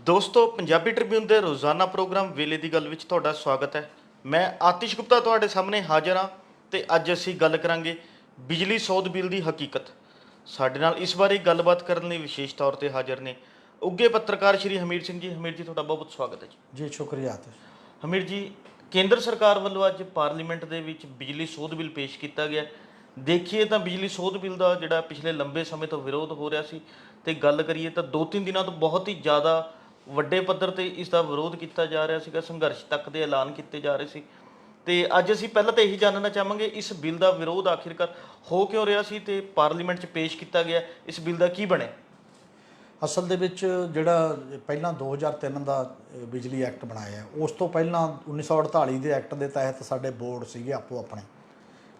ਦੋਸਤੋ ਪੰਜਾਬੀ ਟ੍ਰਿਬਿਊਨ ਦੇ ਰੋਜ਼ਾਨਾ ਪ੍ਰੋਗਰਾਮ ਵੇਲੇ ਦੀ ਗੱਲ ਵਿੱਚ ਤੁਹਾਡਾ ਸਵਾਗਤ ਹੈ। ਮੈਂ ਆਤਿਸ਼ ਗੁਪਤਾ ਤੁਹਾਡੇ ਸਾਹਮਣੇ ਹਾਜ਼ਰ ਹਾਂ ਤੇ ਅੱਜ ਅਸੀਂ ਗੱਲ ਕਰਾਂਗੇ ਬਿਜਲੀ ਸੋਧ ਬਿੱਲ ਦੀ ਹਕੀਕਤ। ਸਾਡੇ ਨਾਲ ਇਸ ਬਾਰੇ ਗੱਲਬਾਤ ਕਰਨ ਲਈ ਵਿਸ਼ੇਸ਼ ਤੌਰ ਤੇ ਹਾਜ਼ਰ ਨੇ ਉੱਘੇ ਪੱਤਰਕਾਰ ਸ਼੍ਰੀ ਹਮੀਰ ਸਿੰਘ ਜੀ। ਹਮੀਰ ਜੀ, ਤੁਹਾਡਾ ਬਹੁਤ ਬਹੁਤ ਸਵਾਗਤ ਹੈ ਜੀ। ਜੀ ਸ਼ੁਕਰੀਆ ਆਤਿਸ਼। ਹਮੀਰ ਜੀ, ਕੇਂਦਰ ਸਰਕਾਰ ਵੱਲੋਂ ਅੱਜ ਪਾਰਲੀਮੈਂਟ ਦੇ ਵਿੱਚ ਬਿਜਲੀ ਸੋਧ ਬਿੱਲ ਪੇਸ਼ ਕੀਤਾ ਗਿਆ। ਦੇਖੀਏ ਤਾਂ ਬਿਜਲੀ ਸੋਧ ਬਿੱਲ ਦਾ ਜਿਹੜਾ ਪਿਛਲੇ ਲੰਬੇ ਸਮੇਂ ਤੋਂ ਵਿਰੋਧ ਹੋ ਰਿਹਾ ਸੀ ਤੇ ਗੱਲ ਕਰੀਏ ਤਾਂ 2-3 ਦਿਨਾਂ ਤੋਂ ਬਹੁਤ ਹੀ ਜ਼ਿਆਦਾ ਵੱਡੇ ਪੱਧਰ ਤੇ ਇਸ ਦਾ ਵਿਰੋਧ ਕੀਤਾ ਜਾ ਰਿਹਾ ਸੀਗਾ, ਸੰਘਰਸ਼ ਤੱਕ ਦੇ ਐਲਾਨ ਕੀਤੇ ਜਾ ਰਹੇ ਸੀ। ਤੇ ਅੱਜ ਅਸੀਂ ਪਹਿਲਾਂ ਤਾਂ ਇਹੀ ਜਾਣਨਾ ਚਾਹਾਂਗੇ ਇਸ ਬਿੱਲ ਦਾ ਵਿਰੋਧ ਆਖਿਰਕਾਰ ਹੋ ਕਿਉਂ ਰਿਹਾ ਸੀ ਤੇ ਪਾਰਲੀਮੈਂਟ 'ਚ ਪੇਸ਼ ਕੀਤਾ ਗਿਆ, ਇਸ ਬਿੱਲ ਦਾ ਕੀ ਬਣਿਆ? ਅਸਲ ਦੇ ਵਿੱਚ ਜਿਹੜਾ ਪਹਿਲਾਂ 2003 ਦਾ ਬਿਜਲੀ ਐਕਟ ਬਣਾਇਆ, ਉਸ ਤੋਂ ਪਹਿਲਾਂ 1948 ਦੇ ਐਕਟ ਦੇ ਤਹਿਤ ਸਾਡੇ ਬੋਰਡ ਸੀਗੇ ਆਪੋ ਆਪਣੇ।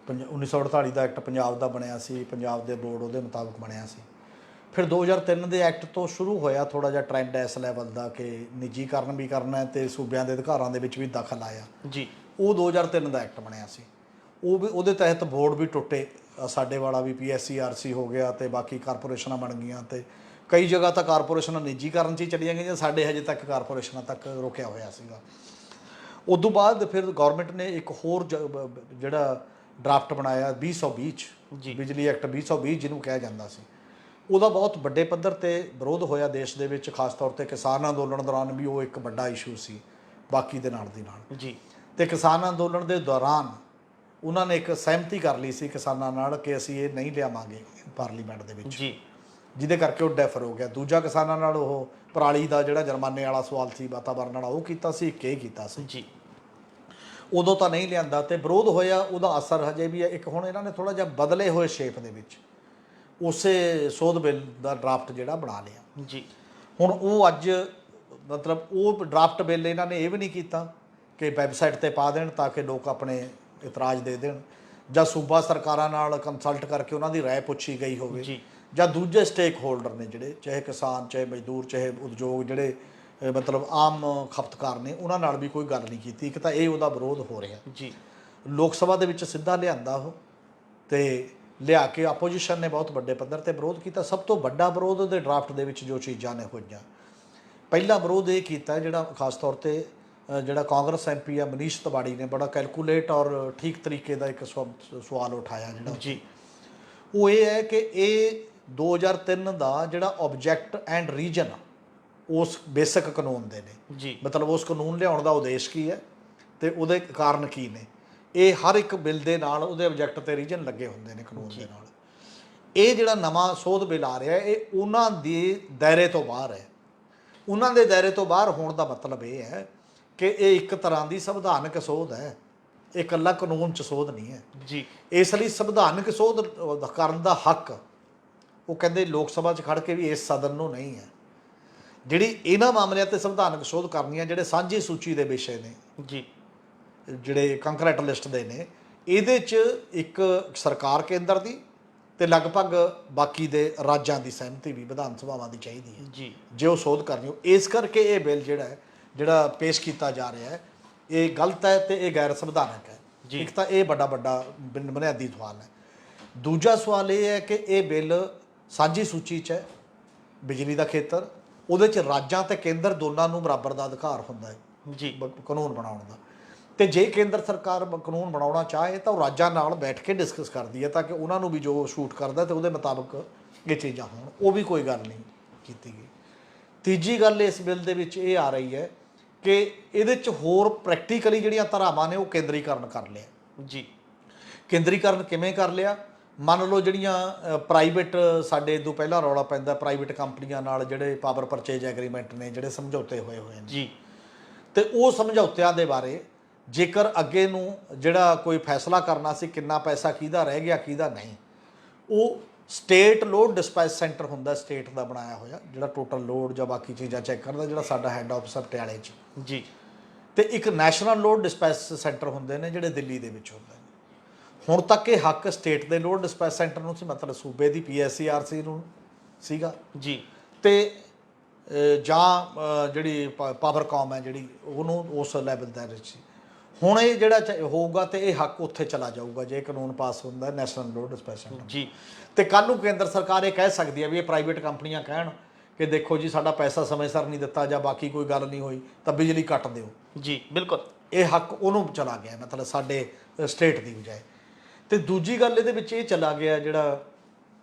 1948 ਦਾ ਐਕਟ ਪੰਜਾਬ ਦਾ ਬਣਿਆ ਸੀ, ਪੰਜਾਬ ਦੇ ਬੋਰਡ ਉਹਦੇ ਮੁਤਾਬਕ ਬਣਿਆ ਸੀ। ਫਿਰ 2003 ਦੇ ਐਕਟ ਤੋਂ ਸ਼ੁਰੂ ਹੋਇਆ ਥੋੜ੍ਹਾ ਜਿਹਾ ਟਰੈਂਡ ਇਸ ਲੈਵਲ ਦਾ ਕਿ ਨਿੱਜੀਕਰਨ ਵੀ ਕਰਨਾ ਅਤੇ ਸੂਬਿਆਂ ਦੇ ਅਧਿਕਾਰਾਂ ਦੇ ਵਿੱਚ ਵੀ ਦਖਲ ਆਇਆ ਜੀ। ਉਹ 2003 ਦਾ ਐਕਟ ਬਣਿਆ ਸੀ। ਉਹ ਵੀ ਉਹਦੇ ਤਹਿਤ ਬੋਰਡ ਵੀ ਟੁੱਟੇ, ਸਾਡੇ ਵਾਲਾ ਵੀ PSCRC ਹੋ ਗਿਆ ਅਤੇ ਬਾਕੀ ਕਾਰਪੋਰੇਸ਼ਨਾਂ ਬਣ ਗਈਆਂ ਅਤੇ ਕਈ ਜਗ੍ਹਾ ਤਾਂ ਕਾਰਪੋਰੇਸ਼ਨਾਂ ਨਿੱਜੀਕਰਨ 'ਚ ਹੀ ਚਲੀਆਂ ਗਈਆਂ। ਸਾਡੇ ਹਜੇ ਤੱਕ ਕਾਰਪੋਰੇਸ਼ਨਾਂ ਤੱਕ ਰੋਕਿਆ ਹੋਇਆ ਸੀਗਾ। ਉਦੋਂ ਬਾਅਦ ਫਿਰ ਗੌਰਮੈਂਟ ਨੇ ਇੱਕ ਹੋਰ ਜਿਹੜਾ ਡਰਾਫਟ ਬਣਾਇਆ 2020 'ਚ, ਬਿਜਲੀ ਐਕਟ 2020 ਜਿਹਨੂੰ ਕਿਹਾ ਜਾਂਦਾ ਸੀ। ਉਹਦਾ ਬਹੁਤ ਵੱਡੇ ਪੱਧਰ 'ਤੇ ਵਿਰੋਧ ਹੋਇਆ ਦੇਸ਼ ਦੇ ਵਿੱਚ, ਖਾਸ ਤੌਰ 'ਤੇ ਕਿਸਾਨ ਅੰਦੋਲਨ ਦੌਰਾਨ ਵੀ ਉਹ ਇੱਕ ਵੱਡਾ ਇਸ਼ੂ ਸੀ ਬਾਕੀ ਦੇ ਨਾਲ ਦੀ ਨਾਲ ਜੀ। ਅਤੇ ਕਿਸਾਨ ਅੰਦੋਲਨ ਦੇ ਦੌਰਾਨ ਉਹਨਾਂ ਨੇ ਇੱਕ ਸਹਿਮਤੀ ਕਰ ਲਈ ਸੀ ਕਿਸਾਨਾਂ ਨਾਲ ਕਿ ਅਸੀਂ ਇਹ ਨਹੀਂ ਲਿਆਵਾਂਗੇ ਪਾਰਲੀਮੈਂਟ ਦੇ ਵਿੱਚ ਜੀ, ਜਿਹਦੇ ਕਰਕੇ ਉਹ ਡੈਫਰ ਹੋ ਗਿਆ। ਦੂਜਾ ਕਿਸਾਨਾਂ ਨਾਲ ਉਹ ਪਰਾਲੀ ਦਾ ਜਿਹੜਾ ਜੁਰਮਾਨੇ ਵਾਲਾ ਸਵਾਲ ਸੀ, ਵਾਤਾਵਰਨ ਵਾਲਾ, ਉਹ ਕੀਤਾ ਸੀ, ਇੱਕ ਇਹ ਕੀਤਾ ਸੀ ਜੀ। ਉਦੋਂ ਤਾਂ ਨਹੀਂ ਲਿਆਂਦਾ ਅਤੇ ਵਿਰੋਧ ਹੋਇਆ। ਉਹਦਾ ਅਸਰ ਹਜੇ ਵੀ ਹੈ। ਇੱਕ ਹੁਣ ਇਹਨਾਂ ਨੇ ਥੋੜ੍ਹਾ ਜਿਹਾ ਬਦਲੇ ਹੋਏ ਸ਼ੇਪ ਦੇ ਵਿੱਚ ਉਸੇ ਸੋਧ ਬਿੱਲ ਦਾ ਡਰਾਫਟ ਜਿਹੜਾ ਬਣਾ ਲਿਆ। ਜੀ। ਹੁਣ ਉਹ ਅੱਜ ਮਤਲਬ ਉਹ ਡਰਾਫਟ ਬਿੱਲ ਇਹਨਾਂ ਨੇ ਇਹ ਵੀ ਨਹੀਂ ਕੀਤਾ ਕਿ ਵੈਬਸਾਈਟ 'ਤੇ ਪਾ ਦੇਣ ਤਾਂ ਕਿ ਲੋਕ ਆਪਣੇ ਇਤਰਾਜ਼ ਦੇ ਦੇਣ, ਜਾਂ ਸੂਬਾ ਸਰਕਾਰਾਂ ਨਾਲ ਕੰਸਲਟ ਕਰਕੇ ਉਹਨਾਂ ਦੀ ਰਾਏ ਪੁੱਛੀ ਗਈ ਹੋਵੇ, ਜਾਂ ਦੂਜੇ ਸਟੇਕ ਹੋਲਡਰ ਨੇ ਜਿਹੜੇ, ਚਾਹੇ ਕਿਸਾਨ, ਚਾਹੇ ਮਜ਼ਦੂਰ, ਚਾਹੇ ਉਦਯੋਗ, ਜਿਹੜੇ ਮਤਲਬ ਆਮ ਖਪਤਕਾਰ ਨੇ, ਉਹਨਾਂ ਨਾਲ ਵੀ ਕੋਈ ਗੱਲ ਨਹੀਂ ਕੀਤੀ। ਇੱਕ ਤਾਂ ਇਹ ਉਹਦਾ ਵਿਰੋਧ ਹੋ ਰਿਹਾ ਜੀ। ਲੋਕ ਸਭਾ ਦੇ ਵਿੱਚ ਸਿੱਧਾ ਲਿਆਂਦਾ ਉਹ, ਅਤੇ ਲਿਆ ਕੇ ਆਪੋਜੀਸ਼ਨ ਨੇ ਬਹੁਤ ਵੱਡੇ ਪੱਧਰ 'ਤੇ ਵਿਰੋਧ ਕੀਤਾ। ਸਭ ਤੋਂ ਵੱਡਾ ਵਿਰੋਧ ਉਹਦੇ ਡਰਾਫਟ ਦੇ ਵਿੱਚ ਜੋ ਚੀਜ਼ਾਂ ਨੇ ਹੋਈਆਂ, ਪਹਿਲਾ ਵਿਰੋਧ ਇਹ ਕੀਤਾ ਜਿਹੜਾ ਖਾਸ ਤੌਰ 'ਤੇ ਜਿਹੜਾ ਕਾਂਗਰਸ MP ਆ ਮਨੀਸ਼ ਤਿਵਾੜੀ ਨੇ ਬੜਾ ਕੈਲਕੂਲੇਟ ਔਰ ਠੀਕ ਤਰੀਕੇ ਦਾ ਇੱਕ ਸਵਾਲ ਉਠਾਇਆ ਜਿਹੜਾ ਜੀ। ਉਹ ਇਹ ਹੈ ਕਿ ਇਹ 2003 ਦਾ ਜਿਹੜਾ ਆਬਜੈਕਟ ਐਂਡ ਰੀਜਨ ਉਸ ਬੇਸਿਕ ਕਾਨੂੰਨ ਦੇ ਨੇ ਜੀ। ਮਤਲਬ ਉਸ ਕਾਨੂੰਨ ਲਿਆਉਣ ਦਾ ਉਦੇਸ਼ ਕੀ ਹੈ ਅਤੇ ਉਹਦੇ ਕਾਰਨ ਕੀ ਨੇ, ਇਹ ਹਰ ਇੱਕ ਬਿੱਲ ਦੇ ਨਾਲ ਉਹਦੇ ਆਬਜੈਕਟ ਅਤੇ ਰੀਜਨ ਲੱਗੇ ਹੁੰਦੇ ਨੇ ਕਾਨੂੰਨ ਦੇ ਨਾਲ। ਇਹ ਜਿਹੜਾ ਨਵਾਂ ਸੋਧ ਬਿੱਲ ਆ ਰਿਹਾ ਇਹ ਉਹਨਾਂ ਦੇ ਦਾਇਰੇ ਤੋਂ ਬਾਹਰ ਹੈ। ਉਹਨਾਂ ਦੇ ਦਾਇਰੇ ਤੋਂ ਬਾਹਰ ਹੋਣ ਦਾ ਮਤਲਬ ਇਹ ਹੈ ਕਿ ਇਹ ਇੱਕ ਤਰ੍ਹਾਂ ਦੀ ਸੰਵਿਧਾਨਕ ਸੋਧ ਹੈ, ਇਹ ਇਕੱਲਾ ਕਾਨੂੰਨ 'ਚ ਸੋਧ ਨਹੀਂ ਹੈ ਜੀ। ਇਸ ਲਈ ਸੰਵਿਧਾਨਕ ਸੋਧ ਕਰਨ ਦਾ ਹੱਕ ਉਹ ਕਹਿੰਦੇ ਲੋਕ ਸਭਾ 'ਚ ਖੜ੍ਹ ਕੇ ਵੀ ਇਸ ਸਦਨ ਨੂੰ ਨਹੀਂ ਹੈ। ਜਿਹੜੀ ਇਹਨਾਂ ਮਾਮਲਿਆਂ 'ਤੇ ਸੰਵਿਧਾਨਕ ਸੋਧ ਕਰਨੀ ਹੈ, ਜਿਹੜੇ ਸਾਂਝੀ ਸੂਚੀ ਦੇ ਵਿਸ਼ੇ ਨੇ ਜੀ, ਜਿਹੜੇ ਕੰਕਰੈਟ ਲਿਸਟ ਦੇ ਨੇ, ਇਹਦੇ 'ਚ ਇੱਕ ਸਰਕਾਰ ਕੇਂਦਰ ਦੀ ਅਤੇ ਲਗਭਗ ਬਾਕੀ ਦੇ ਰਾਜਾਂ ਦੀ ਸਹਿਮਤੀ ਵੀ ਵਿਧਾਨ ਸਭਾਵਾਂ ਦੀ ਚਾਹੀਦੀ ਹੈ ਜੀ, ਜੇ ਉਹ ਸੋਧ ਕਰਨੀ ਹੋ। ਇਸ ਕਰਕੇ ਇਹ ਬਿੱਲ ਜਿਹੜਾ ਪੇਸ਼ ਕੀਤਾ ਜਾ ਰਿਹਾ ਹੈ ਇਹ ਗਲਤ ਹੈ ਅਤੇ ਇਹ ਗੈਰ ਸੰਵਿਧਾਨਕ ਹੈ। ਇੱਕ ਤਾਂ ਇਹ ਵੱਡਾ ਬੁਨਿਆਦੀ ਸਵਾਲ ਹੈ। ਦੂਜਾ ਸਵਾਲ ਇਹ ਹੈ ਕਿ ਇਹ ਬਿੱਲ ਸਾਂਝੀ ਸੂਚੀ 'ਚ ਹੈ ਬਿਜਲੀ ਦਾ ਖੇਤਰ, ਉਹਦੇ 'ਚ ਰਾਜਾਂ ਅਤੇ ਕੇਂਦਰ ਦੋਨਾਂ ਨੂੰ ਬਰਾਬਰ ਦਾ ਅਧਿਕਾਰ ਹੁੰਦਾ ਹੈ ਜੀ, ਕਾਨੂੰਨ ਬਣਾਉਣ ਦਾ। ਅਤੇ ਜੇ ਕੇਂਦਰ ਸਰਕਾਰ ਕਾਨੂੰਨ ਬਣਾਉਣਾ ਚਾਹੇ ਤਾਂ ਉਹ ਰਾਜਾਂ ਨਾਲ ਬੈਠ ਕੇ ਡਿਸਕਸ ਕਰਦੀ ਹੈ ਤਾਂ ਕਿ ਉਹਨਾਂ ਨੂੰ ਵੀ ਜੋ ਸ਼ੂਟ ਕਰਦਾ ਅਤੇ ਉਹਦੇ ਮੁਤਾਬਕ ਇਹ ਚੀਜ਼ਾਂ ਹੋਣ। ਉਹ ਵੀ ਕੋਈ ਗੱਲ ਨਹੀਂ ਕੀਤੀ ਗਈ। ਤੀਜੀ ਗੱਲ ਇਸ ਬਿੱਲ ਦੇ ਵਿੱਚ ਇਹ ਆ ਰਹੀ ਹੈ ਕਿ ਇਹਦੇ 'ਚ ਹੋਰ ਪ੍ਰੈਕਟੀਕਲੀ ਜਿਹੜੀਆਂ ਧਾਰਾਵਾਂ ਨੇ ਉਹ ਕੇਂਦਰੀਕਰਨ ਕਰ ਲਿਆ। ਜੀ। ਕੇਂਦਰੀਕਰਨ ਕਿਵੇਂ ਕਰ ਲਿਆ? ਮੰਨ ਲਓ ਜਿਹੜੀਆਂ ਪ੍ਰਾਈਵੇਟ, ਸਾਡੇ ਤੋਂ ਪਹਿਲਾਂ ਰੌਲਾ ਪੈਂਦਾ ਪ੍ਰਾਈਵੇਟ ਕੰਪਨੀਆਂ ਨਾਲ ਜਿਹੜੇ ਪਾਵਰ ਪਰਚੇਜ ਐਗਰੀਮੈਂਟ ਨੇ, ਜਿਹੜੇ ਸਮਝੌਤੇ ਹੋਏ ਨੇ ਜੀ, ਅਤੇ ਉਹ ਸਮਝੌਤਿਆਂ ਦੇ ਬਾਰੇ ਜੇਕਰ ਅੱਗੇ ਨੂੰ ਜਿਹੜਾ ਕੋਈ ਫੈਸਲਾ ਕਰਨਾ ਸੀ ਕਿੰਨਾ ਪੈਸਾ ਕਿਹਦਾ ਰਹਿ ਗਿਆ ਕਿਹਦਾ ਨਹੀਂ, ਉਹ ਸਟੇਟ ਲੋਡ ਡਿਸਪੈਚ ਸੈਂਟਰ ਹੁੰਦਾ ਸਟੇਟ ਦਾ ਬਣਾਇਆ ਹੋਇਆ, ਜਿਹੜਾ ਟੋਟਲ ਲੋਡ ਜਾਂ ਬਾਕੀ ਚੀਜ਼ਾਂ ਚੈੱਕ ਕਰਦਾ, ਜਿਹੜਾ ਸਾਡਾ ਹੈੱਡ ਆਫਿਸ ਪਟਿਆਲੇ 'ਚ। ਜੀ। ਅਤੇ ਇੱਕ ਨੈਸ਼ਨਲ ਲੋਡ ਡਿਸਪੈਚ ਸੈਂਟਰ ਹੁੰਦੇ ਨੇ ਜਿਹੜੇ ਦਿੱਲੀ ਦੇ ਵਿੱਚ ਹੁੰਦੇ ਨੇ। ਹੁਣ ਤੱਕ ਇਹ ਹੱਕ ਸਟੇਟ ਦੇ ਲੋਡ ਡਿਸਪੈਚ ਸੈਂਟਰ ਨੂੰ ਸੀ, ਮਤਲਬ ਸੂਬੇ ਦੀ PSCRC ਨੂੰ ਸੀਗਾ। ਜੀ। ਅਤੇ ਜਾਂ ਜਿਹੜੀ ਪਾਵਰਕਾਮ ਹੈ ਜਿਹੜੀ ਉਹਨੂੰ ਉਸ ਲੈਵਲ ਦਾ ਸੀ। ਹੁਣ ਇਹ ਜਿਹੜਾ ਹੋਊਗਾ ਅਤੇ ਇਹ ਹੱਕ ਉੱਥੇ ਚਲਾ ਜਾਊਗਾ ਜੇ ਕਾਨੂੰਨ ਪਾਸ ਹੁੰਦਾ ਨੈਸ਼ਨਲ ਲੋਡ ਡਿਸਪੈਚ ਸੈਂਟਰ। ਜੀ। ਅਤੇ ਕੱਲ੍ਹ ਨੂੰ ਕੇਂਦਰ ਸਰਕਾਰ ਇਹ ਕਹਿ ਸਕਦੀ ਹੈ ਵੀ ਇਹ ਪ੍ਰਾਈਵੇਟ ਕੰਪਨੀਆਂ ਕਹਿਣ ਕਿ ਦੇਖੋ ਜੀ ਸਾਡਾ ਪੈਸਾ ਸਮੇਂ ਸਿਰ ਨਹੀਂ ਦਿੱਤਾ ਜਾਂ ਬਾਕੀ ਕੋਈ ਗੱਲ ਨਹੀਂ ਹੋਈ ਤਾਂ ਬਿਜਲੀ ਕੱਟ ਦਿਓ। ਜੀ ਬਿਲਕੁਲ। ਇਹ ਹੱਕ ਉਹਨੂੰ ਚਲਾ ਗਿਆ, ਮਤਲਬ ਸਾਡੇ ਸਟੇਟ ਦੀ ਬਜਾਏ। ਤੇ ਦੂਜੀ ਗੱਲ ਇਹਦੇ ਵਿੱਚ ਇਹ ਚਲਾ ਗਿਆ ਜਿਹੜਾ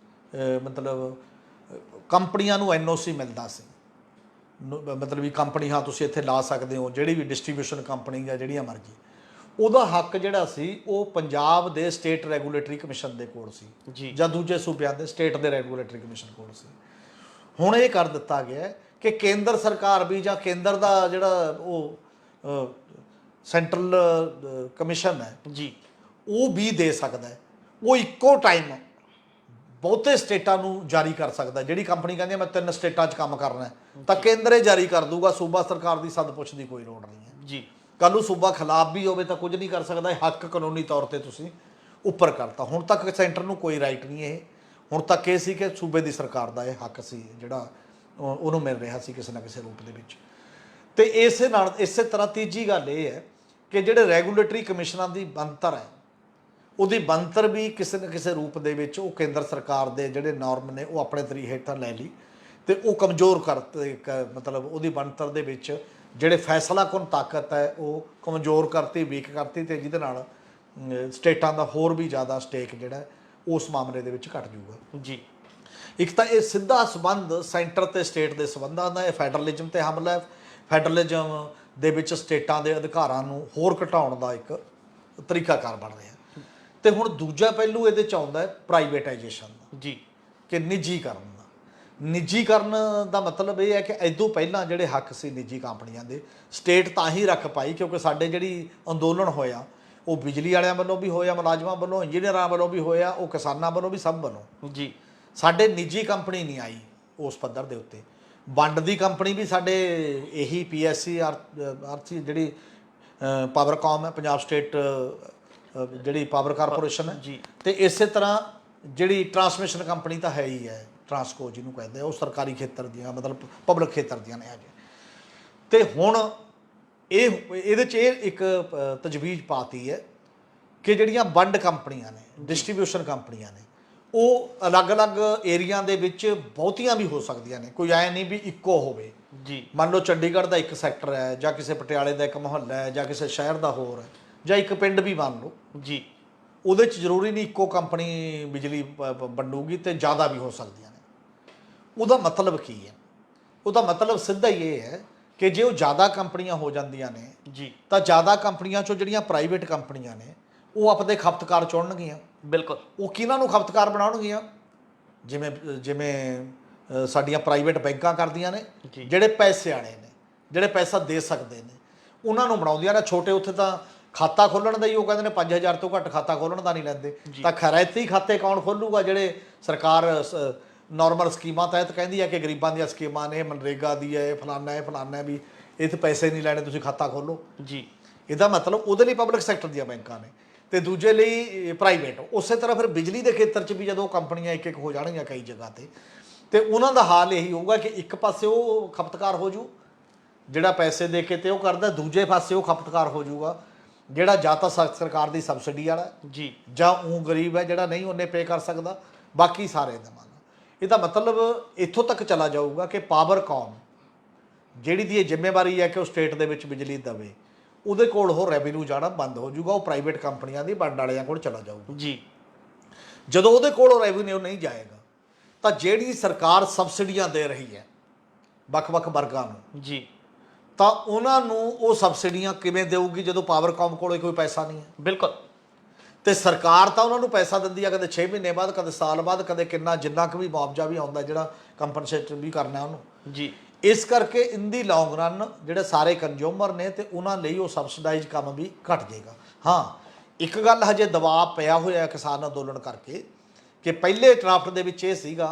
ਮਤਲਬ ਕੰਪਨੀਆਂ ਨੂੰ NOC ਮਿਲਦਾ ਸੀ, ਮਤਲਬ ਵੀ ਕੰਪਨੀ ਹਾਂ ਤੁਸੀਂ ਇੱਥੇ ਲਾ ਸਕਦੇ ਹੋ, ਜਿਹੜੀ ਵੀ ਡਿਸਟ੍ਰੀਬਿਊਸ਼ਨ ਕੰਪਨੀ ਜਾਂ ਜਿਹੜੀਆਂ ਮਰਜ਼ੀ, ਉਹਦਾ ਹੱਕ ਜਿਹੜਾ ਸੀ ਉਹ ਪੰਜਾਬ ਦੇ ਸਟੇਟ ਰੈਗੂਲੇਟਰੀ ਕਮਿਸ਼ਨ ਦੇ ਕੋਲ ਸੀ ਜੀ, ਜਾਂ ਦੂਜੇ ਸੂਬਿਆਂ ਦੇ ਸਟੇਟ ਦੇ ਰੈਗੂਲੇਟਰੀ ਕਮਿਸ਼ਨ ਕੋਲ ਸੀ। ਹੁਣ ਇਹ ਕਰ ਦਿੱਤਾ ਗਿਆ ਕਿ ਕੇਂਦਰ ਸਰਕਾਰ ਵੀ ਜਾਂ ਕੇਂਦਰ ਦਾ ਜਿਹੜਾ ਉਹ ਸੈਂਟਰਲ ਕਮਿਸ਼ਨ ਹੈ ਜੀ, ਉਹ ਵੀ ਦੇ ਸਕਦਾ ਹੈ। ਉਹ ਇੱਕੋ ਟਾਈਮ ਬਹੁਤੇ ਸਟੇਟਾਂ ਨੂੰ ਜਾਰੀ ਕਰ ਸਕਦਾ। ਜਿਹੜੀ ਕੰਪਨੀ ਕਹਿੰਦੀ ਮੈਂ 3 ਸਟੇਟਾਂ 'ਚ ਕੰਮ ਕਰਨਾ ਹੈ ਤਾਂ ਕੇਂਦਰੇ ਜਾਰੀ ਕਰ ਦੂਗਾ, ਸੂਬਾ ਸਰਕਾਰ ਦੀ ਸਦ ਪੁੱਛ ਦੀ ਕੋਈ ਲੋੜ ਨਹੀਂ ਹੈ ਜੀ। ਕੱਲ੍ਹ ਨੂੰ ਸੂਬਾ ਖਿਲਾਫ ਵੀ ਹੋਵੇ ਤਾਂ ਕੁਝ ਨਹੀਂ ਕਰ ਸਕਦਾ। ਇਹ ਹੱਕ ਕਾਨੂੰਨੀ ਤੌਰ ਤੇ ਤੁਸੀਂ ਉੱਪਰ ਕਰਤਾ। ਹੁਣ ਤੱਕ ਸੈਂਟਰ ਨੂੰ ਕੋਈ ਰਾਈਟ ਨਹੀਂ ਇਹ। ਹੁਣ ਤੱਕ ਇਹ ਸੀ ਕਿ ਸੂਬੇ ਦੀ ਸਰਕਾਰ ਦਾ ਇਹ ਹੱਕ ਸੀ ਜਿਹੜਾ ਉਹਨੂੰ ਮਿਲ ਰਿਹਾ ਸੀ ਕਿਸੇ ਨਾ ਕਿਸੇ ਰੂਪ ਦੇ ਵਿੱਚ। ਤੇ ਇਸੇ ਤਰ੍ਹਾਂ ਤੀਜੀ ਗੱਲ ਇਹ ਹੈ ਕਿ ਜਿਹੜੇ ਰੈਗੂਲੇਟਰੀ ਕਮਿਸ਼ਨਾਂ ਦੀ ਬਣਤਰ ਹੈ, ਉਹਦੀ ਬਣਤਰ ਵੀ ਕਿਸੇ ਨਾ ਕਿਸੇ ਰੂਪ ਦੇ ਵਿੱਚ ਉਹ ਕੇਂਦਰ ਸਰਕਾਰ ਦੇ ਜਿਹੜੇ ਨਾਰਮ ਨੇ ਉਹ ਆਪਣੇ ਤਰੀਕੇ ਹੇਠਾਂ ਲੈ ਲਈ ਤੇ ਉਹ ਕਮਜ਼ੋਰ ਕਰਤੇ, ਮਤਲਬ ਉਹਦੀ ਬਣਤਰ ਦੇ ਵਿੱਚ ਜਿਹੜੇ ਫੈਸਲਾਕੁਨ ਤਾਕਤ ਹੈ ਉਹ ਕਮਜ਼ੋਰ ਕਰਤੀ, ਵੀਕ ਕਰਤੀ, ਤੇ ਜਿਹਦੇ ਨਾਲ ਸਟੇਟਾਂ ਦਾ ਹੋਰ ਵੀ ਜ਼ਿਆਦਾ ਸਟੇਕ ਜਿਹੜਾ ਉਸ ਮਾਮਲੇ ਦੇ ਵਿੱਚ ਘਟ ਜਾਊਗਾ ਜੀ। ਇੱਕ ਤਾਂ ਇਹ ਸਿੱਧਾ ਸੰਬੰਧ ਸੈਂਟਰ ਤੇ ਸਟੇਟ ਦੇ ਸੰਬੰਧਾਂ ਦਾ, ਇਹ ਫੈਡਰਲਿਜ਼ਮ ਤੇ ਹਮਲਾ ਹੈ। ਫੈਡਰਲਿਜ਼ਮ ਦੇ ਵਿੱਚ ਸਟੇਟਾਂ ਦੇ ਅਧਿਕਾਰਾਂ ਨੂੰ ਹੋਰ ਘਟਾਉਣ ਦਾ ਇੱਕ ਤਰੀਕਾਕਾਰ ਬਣ ਰਿਹਾ। ਤੇ ਹੁਣ ਦੂਜਾ ਪਹਿਲੂ ਇਹਦੇ 'ਚ ਆਉਂਦਾ ਹੈ ਪ੍ਰਾਈਵੇਟਾਈਜੇਸ਼ਨ ਦਾ, ਜੀ, ਕਿ ਨਿੱਜੀਕਰਨ ਦਾ। ਨਿੱਜੀਕਰਨ ਦਾ ਮਤਲਬ ਇਹ ਹੈ ਕਿ ਇਦੋਂ ਪਹਿਲਾਂ ਜਿਹੜੇ ਹੱਕ ਸੀ ਨਿੱਜੀ ਕੰਪਨੀਆਂ ਦੇ, ਸਟੇਟ ਤਾਂ ਹੀ ਰੱਖ ਪਾਈ ਕਿਉਂਕਿ ਸਾਡੇ ਜਿਹੜੀ ਅੰਦੋਲਨ ਹੋਇਆ ਉਹ ਬਿਜਲੀ ਵਾਲਿਆਂ ਵੱਲੋਂ ਵੀ ਹੋਇਆ, ਮੁਲਾਜ਼ਮਾਂ ਵੱਲੋਂ, ਇੰਜੀਨੀਅਰਾਂ ਵੱਲੋਂ ਵੀ ਹੋਇਆ, ਉਹ ਕਿਸਾਨਾਂ ਵੱਲੋਂ ਵੀ, ਸਭ ਵੱਲੋਂ। ਜੀ, ਸਾਡੇ ਨਿੱਜੀ ਕੰਪਨੀ ਨਹੀਂ ਆਈ ਉਸ ਪੱਧਰ ਦੇ ਉੱਤੇ। ਵੰਡ ਦੀ ਕੰਪਨੀ ਵੀ ਸਾਡੇ ਇਹੀ PSC ਆਰਸੀ ਜਿਹੜੀ ਪਾਵਰਕਾਮ ਹੈ, ਪੰਜਾਬ ਸਟੇਟ ਜਿਹੜੀ ਪਾਵਰ ਕਾਰਪੋਰੇਸ਼ਨ ਹੈ ਜੀ। ਤੇ ਇਸੇ ਤਰ੍ਹਾਂ ਜਿਹੜੀ ਟਰਾਂਸਮਿਸ਼ਨ ਕੰਪਨੀ ਤਾਂ ਹੈ ਹੀ ਹੈ, ਟਰਾਂਸਕੋ ਜਿਹਨੂੰ ਕਹਿੰਦੇ ਆ, ਉਹ ਸਰਕਾਰੀ ਖੇਤਰ ਦੀਆਂ, ਮਤਲਬ ਪਬਲਿਕ ਖੇਤਰ ਦੀਆਂ ਨੇ ਹੈਗੇ। ਤੇ ਹੁਣ ਇਹਦੇ 'ਚ ਇਹ ਇੱਕ ਤਜਵੀਜ਼ ਪਾਤੀ ਹੈ ਕਿ ਜਿਹੜੀਆਂ ਵੰਡ ਕੰਪਨੀਆਂ ਨੇ, ਡਿਸਟ੍ਰੀਬਿਊਸ਼ਨ ਕੰਪਨੀਆਂ ਨੇ, ਉਹ ਅਲੱਗ-ਅਲੱਗ ਏਰੀਆ ਦੇ ਵਿੱਚ ਬਹੁਤੀਆਂ ਵੀ ਹੋ ਸਕਦੀਆਂ ਨੇ, ਕੋਈ ਐਂ ਨਹੀਂ ਵੀ ਇੱਕੋ ਹੋਵੇ। ਜੀ, ਮੰਨ ਲਓ ਚੰਡੀਗੜ੍ਹ ਦਾ ਇੱਕ ਸੈਕਟਰ ਹੈ ਜਾਂ ਕਿਸੇ ਪਟਿਆਲੇ ਦਾ ਇੱਕ ਮੁਹੱਲਾ ਹੈ ਜਾਂ ਕਿਸੇ ਸ਼ਹਿਰ ਦਾ ਹੋਰ ਹੈ ਜਾਂ ਇੱਕ ਪਿੰਡ ਵੀ ਮੰਨ ਲਓ। ਜੀ, ਉਹਦੇ 'ਚ ਜ਼ਰੂਰੀ ਨਹੀਂ ਇੱਕੋ ਕੰਪਨੀ ਬਿਜਲੀ ਵੰਡੂਗੀ, ਤੇ ਜ਼ਿਆਦਾ ਵੀ ਹੋ ਸਕਦੀਆਂ ਨੇ। ਉਹਦਾ ਮਤਲਬ ਕੀ ਹੈ? ਉਹਦਾ ਮਤਲਬ ਸਿੱਧਾ ਹੀ ਇਹ ਹੈ ਕਿ ਜੇ ਉਹ ਜ਼ਿਆਦਾ ਕੰਪਨੀਆਂ ਹੋ ਜਾਂਦੀਆਂ ਨੇ ਜੀ, ਤਾਂ ਜ਼ਿਆਦਾ ਕੰਪਨੀਆਂ 'ਚੋਂ ਜਿਹੜੀਆਂ ਪ੍ਰਾਈਵੇਟ ਕੰਪਨੀਆਂ ਨੇ ਉਹ ਆਪਣੇ ਖਪਤਕਾਰ ਚੁਣਨਗੀਆਂ। ਬਿਲਕੁਲ। ਉਹ ਕਿਹਨਾਂ ਨੂੰ ਖਪਤਕਾਰ ਬਣਾਉਣਗੀਆਂ? ਜਿਵੇਂ ਜਿਵੇਂ ਸਾਡੀਆਂ ਪ੍ਰਾਈਵੇਟ ਬੈਂਕਾਂ ਕਰਦੀਆਂ ਨੇ, ਜਿਹੜੇ ਪੈਸੇ ਵਾਲੇ ਨੇ, ਜਿਹੜੇ ਪੈਸਾ ਦੇ ਸਕਦੇ ਨੇ, ਉਹਨਾਂ ਨੂੰ ਬਣਾਉਂਦੀਆਂ ਨੇ। ਛੋਟੇ ਉੱਥੇ ਤਾਂ ਖਾਤਾ ਖੋਲ੍ਹਣ ਦਾ ਹੀ ਉਹ ਕਹਿੰਦੇ ਨੇ 5000 ਤੋਂ ਘੱਟ ਖਾਤਾ ਖੋਲ੍ਹਣ ਦਾ ਨਹੀਂ ਲੈਂਦੇ। ਤਾਂ ਖਰੈਤੀ ਖਾਤੇ ਕੌਣ ਖੋਲੂਗਾ? ਜਿਹੜੇ ਸਰਕਾਰ ਨਾਰਮਲ ਸਕੀਮਾਂ ਤਹਿਤ ਕਹਿੰਦੀ ਹੈ ਕਿ ਗਰੀਬਾਂ ਦੀਆਂ ਸਕੀਮਾਂ ਨੇ, ਮਨਰੇਗਾ ਦੀ ਹੈ, ਇਹ ਫਲਾਨਾ ਵੀ, ਇਹ ਤੇ ਪੈਸੇ ਨਹੀਂ ਲੈਣੇ, ਤੁਸੀਂ ਖਾਤਾ ਖੋਲ੍ਹੋ। ਜੀ, ਇਹਦਾ ਮਤਲਬ ਉਹਦੇ ਲਈ ਪਬਲਿਕ ਸੈਕਟਰ ਦੀਆਂ ਬੈਂਕਾਂ ਨੇ ਤੇ ਦੂਜੇ ਲਈ ਪ੍ਰਾਈਵੇਟ। ਉਸੇ ਤਰ੍ਹਾਂ ਫਿਰ ਬਿਜਲੀ ਦੇ ਖੇਤਰ 'ਚ ਵੀ ਜਦੋਂ ਕੰਪਨੀਆਂ ਇੱਕ ਇੱਕ ਹੋ ਜਾਣਗੀਆਂ ਕਈ ਜਗ੍ਹਾ ਤੇ ਉਹਨਾਂ ਦਾ ਹਾਲ ਇਹੀ ਹੋਊਗਾ ਕਿ ਇੱਕ ਪਾਸੇ ਉਹ ਖਪਤਕਾਰ ਹੋ ਜੂ ਜਿਹੜਾ ਪੈਸੇ ਦੇ ਕੇ ਤੇ ਉਹ ਕਰਦਾ, ਦੂਜੇ ਪਾਸੇ ਉਹ ਖਪਤਕਾਰ ਹੋ ਜਾਊਗਾ ਜਿਹੜਾ ਜਾਂ ਤਾਂ ਸਰਕਾਰ ਦੀ ਸਬਸਿਡੀ ਵਾਲਾ ਜੀ, ਜਾਂ ਉਹ ਗਰੀਬ ਹੈ ਜਿਹੜਾ ਨਹੀਂ ਉਹਨੇ ਪੇ ਕਰ ਸਕਦਾ, ਬਾਕੀ ਸਾਰੇ ਦਾ ਮੰਨ। ਇਹਦਾ ਮਤਲਬ ਇੱਥੋਂ ਤੱਕ ਚਲਾ ਜਾਊਗਾ ਕਿ ਪਾਵਰਕਾਮ ਜਿਹੜੀ ਦੀ ਇਹ ਜ਼ਿੰਮੇਵਾਰੀ ਹੈ ਕਿ ਉਹ ਸਟੇਟ ਦੇ ਵਿੱਚ ਬਿਜਲੀ ਦੇਵੇ, ਉਹਦੇ ਕੋਲ ਉਹ ਰੈਵਨਿਊ ਜਾਣਾ ਬੰਦ ਹੋ ਜਾਊਗਾ, ਉਹ ਪ੍ਰਾਈਵੇਟ ਕੰਪਨੀਆਂ ਦੀ ਵੰਡ ਵਾਲਿਆਂ ਕੋਲ ਚਲਾ ਜਾਊਗਾ। ਜੀ, ਜਦੋਂ ਉਹਦੇ ਕੋਲ ਉਹ ਰੈਵਨਿਊ ਨਹੀਂ ਜਾਏਗਾ ਤਾਂ ਜਿਹੜੀ ਸਰਕਾਰ ਸਬਸਿਡੀਆਂ ਦੇ ਰਹੀ ਹੈ ਵੱਖ-ਵੱਖ ਵਰਗਾਂ ਨੂੰ, ਜੀ, ਤਾਂ ਉਹਨਾਂ ਨੂੰ ਉਹ ਸਬਸਿਡੀਆਂ ਕਿਵੇਂ ਦੇਊਗੀ ਜਦੋਂ ਪਾਵਰਕਾਮ ਕੋਲ ਕੋਈ ਪੈਸਾ ਨਹੀਂ ਹੈ? ਬਿਲਕੁਲ। ਤੇ ਸਰਕਾਰ ਤਾਂ ਉਹਨਾਂ ਨੂੰ ਪੈਸਾ ਦਿੰਦੀ ਆ, ਕਦੇ 6 ਮਹੀਨੇ ਬਾਅਦ, ਕਦੇ ਸਾਲ ਬਾਅਦ, ਕਦੇ ਜਿੰਨਾ ਕੁ ਵੀ ਮੁਆਵਜ਼ਾ ਵੀ ਆਉਂਦਾ ਜਿਹੜਾ ਕੰਪਨਸੇਟ ਵੀ ਕਰਨਾ ਉਹਨੂੰ। ਜੀ, ਇਸ ਕਰਕੇ ਇਨ ਦੀ ਲੌਂਗ ਰਨ ਜਿਹੜੇ ਸਾਰੇ ਕੰਜ਼ਿਊਮਰ ਨੇ ਤੇ ਉਹਨਾਂ ਲਈ ਉਹ ਸਬਸਿਡਾਈਜ਼ ਕੰਮ ਵੀ ਘਟ ਜਾਏਗਾ। ਹਾਂ, ਇੱਕ ਗੱਲ ਹਜੇ ਦਬਾਅ ਪਿਆ ਹੋਇਆ ਕਿਸਾਨ ਅੰਦੋਲਨ ਕਰਕੇ ਕਿ ਪਹਿਲੇ ਡਰਾਫਟ ਦੇ ਵਿੱਚ ਇਹ ਸੀਗਾ